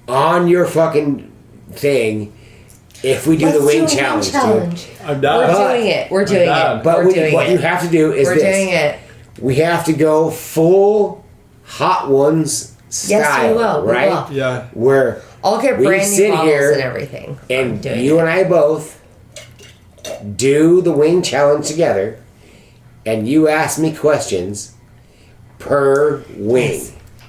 S4: on your fucking thing if we do
S3: Let's
S4: the wing
S3: do a
S4: challenge, dude.
S3: challenge.
S1: I'm
S3: We're
S1: down.
S4: But-
S3: doing it. We're doing
S1: down.
S3: it.
S4: But
S3: We're doing
S4: what
S3: it.
S4: you have to do is
S3: We're
S4: this.
S3: doing it.
S4: We have to go full hot ones style,
S3: Yes, we will. We
S4: right?
S3: will.
S1: Yeah.
S4: Where
S3: I'll get
S4: we
S3: brand new
S4: sit
S3: bottles
S4: here
S3: and everything. I'm
S4: and
S3: doing
S4: you
S3: it.
S4: and I both do the wing challenge together, and you ask me questions per wing.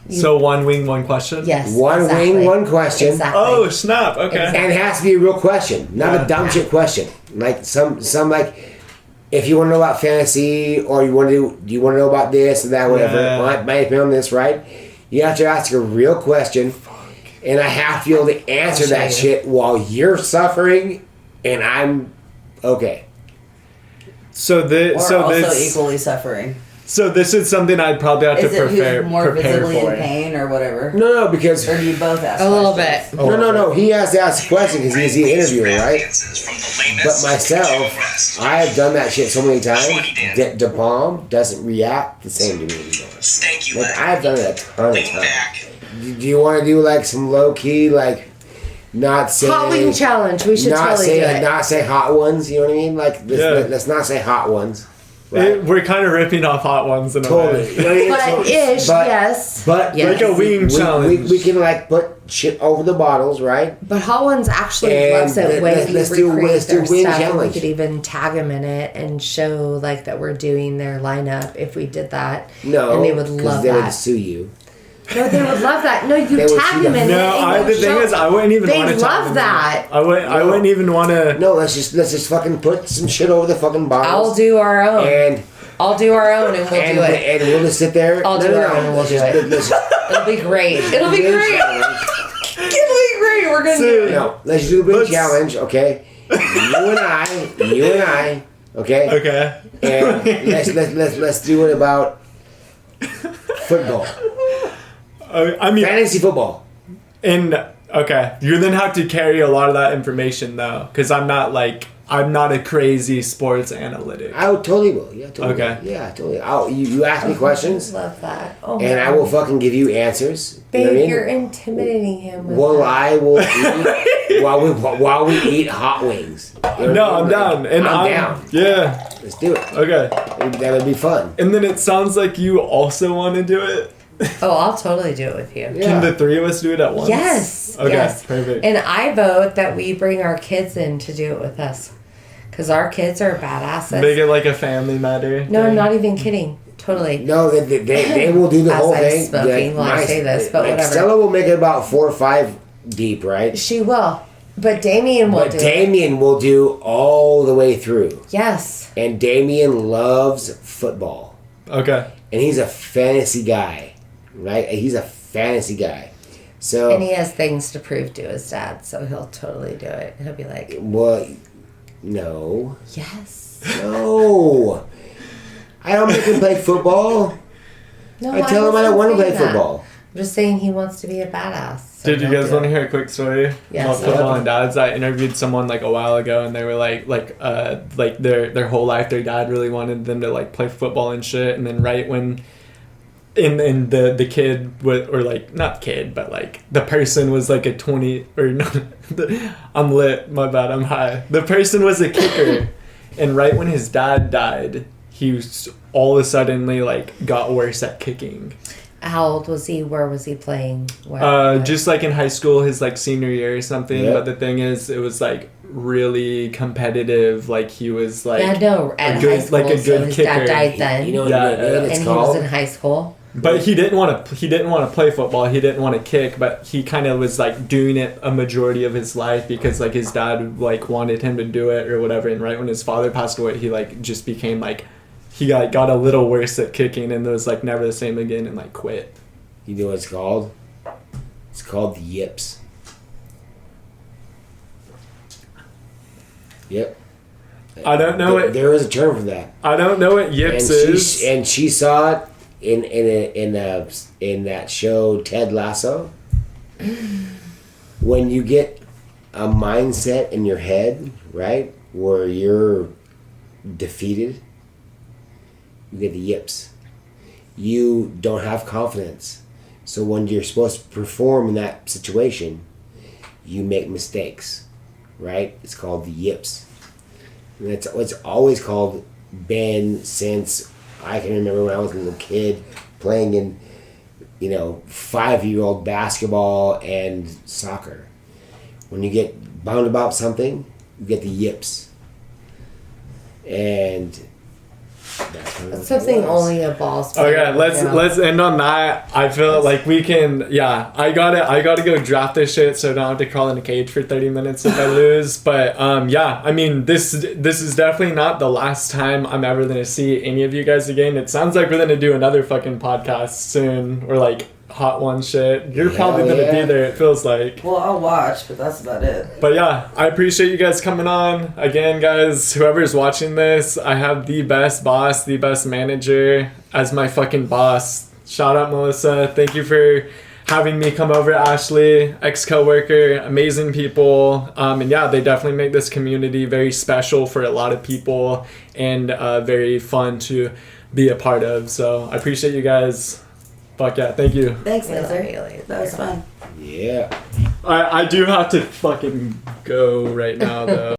S1: So one wing, one question?
S3: Yes.
S4: One
S3: exactly.
S4: wing, one question.
S3: Exactly.
S1: Oh, snap. Okay.
S3: Exactly.
S4: And it has to be a real question, not
S1: Yeah.
S4: a dumb shit question. Like some like, if you want to know about fantasy or you want to know about this or that, whatever.
S1: Yeah.
S4: My opinion on this, right? You have to ask a real question, and I have to be able to answer
S3: I'll show
S4: that
S3: you.
S4: shit while you're suffering, and I'm okay.
S1: So
S2: or also
S1: this
S2: equally suffering.
S1: so this is something I'd probably have
S2: Is
S1: to
S2: it
S1: prepare
S2: who's more
S1: prepare
S2: visibly
S1: for.
S2: in pain or whatever?
S4: No, because
S2: Or do you both ask
S3: A little
S2: questions?
S3: bit.
S4: no. He has to ask a question because he's the interviewer, right? But myself, I have done that shit so many times that the bomb doesn't react the same to me anymore. Like I've done it a ton of times. Do you want to do like some low key, like not say
S3: Hot wing challenge. We should
S4: not
S3: totally
S4: say
S3: do it.
S4: not say hot ones? You know what I mean? Like let's not say hot ones. Right?
S1: We're kind of ripping off hot ones in a
S4: Totally.
S1: way.
S4: You know what I mean?
S3: But ish,
S4: but-
S3: yes.
S4: But
S3: Yes.
S1: Like a wing challenge.
S4: We can like put shit over the bottles, right?
S3: But Hot Ones actually
S4: And
S3: loves it when
S4: let's
S3: we
S4: do-
S3: recreate
S4: let's do
S3: their
S4: wing
S3: stuff. And we
S4: challenge.
S3: could even tag them in it and show like that we're doing their lineup if we did that.
S4: No,
S3: and they would
S4: 'cause
S3: love
S4: they
S3: that.
S4: would sue you.
S3: No, they would love that. No, you
S4: They would
S3: tag
S4: see
S3: them
S4: the-
S3: in
S1: No,
S3: it. and
S1: the
S3: you'll
S1: thing
S3: show-
S1: is, I wouldn't even
S3: They
S1: want to
S3: love that.
S1: I wouldn't even want to.
S4: No, let's just fucking put some shit over the fucking bottles.
S3: I'll do our own.
S4: And
S3: I'll do our own and we'll
S4: and,
S3: do it.
S4: and we'll just sit there.
S3: I'll do our own and we'll do it. It'll be great. It'll be great. It'll be great. We're gonna do it.
S4: No, let's do the big
S1: Let's-
S4: challenge, okay? You and I, okay?
S1: Okay.
S4: And let's do it about football,
S1: I mean,
S4: fantasy football.
S1: and okay, you then have to carry a lot of that information though, because I'm not like I'm not a crazy sports analytic.
S4: I totally will. Yeah, totally.
S1: Okay.
S4: Yeah, totally. You ask me questions,
S3: Love that. Oh,
S4: and I will fucking give you answers.
S3: Babe,
S4: you know what I mean?
S3: you're intimidating him with
S4: Well,
S3: that.
S4: I will eat while we eat hot wings. You know
S1: No,
S4: what I
S1: I'm
S4: mean?
S1: down. And
S4: I'm down.
S1: Yeah.
S4: Let's do it.
S1: Okay.
S4: That would be fun.
S1: And then it sounds like you also want to do it.
S3: Oh, I'll totally do it with you.
S4: Yeah.
S1: Can the three of us do it at once?
S3: Yes.
S1: Okay,
S3: yes.
S1: perfect.
S3: And I vote that we bring our kids in to do it with us. Because our kids are badasses.
S1: Make it like a family matter.
S3: No, I'm
S1: thing.
S3: not even kidding. Totally.
S4: No, they will do the
S3: As
S4: whole
S3: I'm
S4: thing.
S3: smoking while I say this, but whatever.
S4: Stella will make it about 4 or 5 deep, right?
S3: She will. But Damien will do it.
S4: Damien will do all the way through.
S3: Yes.
S4: And Damien loves football.
S1: Okay.
S4: And he's a fantasy guy, right? He's a fantasy guy. So,
S3: And he has things to prove to his dad, so he'll totally do it. He'll be like,
S4: well, no.
S3: yes.
S4: No. I don't make him play football.
S3: No,
S4: I tell him I don't want to play
S3: wasn't saying that.
S4: football.
S3: I'm just saying he wants to be a badass. So
S1: Did you
S3: he'll
S1: guys
S3: do
S1: want to
S3: it.
S1: hear a quick story
S3: Yes.
S1: about football and dads? I interviewed someone like a while ago, and they were like their whole life, their dad really wanted them to like play football and shit, and then right when, in the kid or like not kid, but like the person was like a 20 or no, I'm lit. My bad. I'm high. The person was a kicker, and right when his dad died, he was all of a suddenly like got worse at kicking.
S3: How old was he? Where was he playing? Where,
S1: Just like in high school, his like senior year or something.
S4: Yeah.
S1: But the thing is, it was like really competitive. Like he was like
S3: yeah, no, at
S1: a good,
S3: high school,
S1: like a
S3: so
S1: good
S3: his
S1: kicker.
S3: dad died then.
S4: You know
S1: Yeah,
S4: what it's
S3: and
S4: called?
S3: he was in high school.
S1: But he didn't want to. He didn't want to play football. He didn't want to kick. But he kind of was like doing it a majority of his life because like his dad like wanted him to do it or whatever. And right when his father passed away, he like just became like he got a little worse at kicking and was like never the same again and like quit.
S4: You know what it's called? It's called the yips. Yep.
S1: I don't know it.
S4: There is a term for that.
S1: I don't know what yips is.
S4: And she saw it in that show Ted Lasso. When you get a mindset in your head, right, where you're defeated, you get the yips. You don't have confidence. So when you're supposed to perform in that situation, you make mistakes, right? It's called the yips. And it's always called been since I can remember when I was a little kid playing in, 5-year-old basketball and soccer. When you get bound about something, you get the yips. And that's kind of
S3: That's something only a boss.
S1: Okay, let's end on that. I feel like we can. Yeah, I gotta go draft this shit, so I don't have to crawl in a cage for 30 minutes if I lose. But yeah, I mean, this is definitely not the last time I'm ever gonna see any of you guys again. It sounds like we're gonna do another fucking podcast soon, or like hot one shit. You're probably gonna be there. It feels like.
S2: Well, I'll watch, but that's about it.
S1: But yeah, I appreciate you guys coming on. Again, guys, whoever's watching this, I have the best boss, the best manager as my fucking boss. Shout out Melissa. Thank you for having me come over, Ashley, ex-coworker, amazing people. And yeah, they definitely make this community very special for a lot of people and very fun to be a part of. So I appreciate you guys. Fuck yeah, thank you.
S2: Thanks,
S3: We love
S2: Lizard.
S3: you, Lizard.
S2: That was fun.
S4: Yeah.
S1: I do have to fucking go right now though.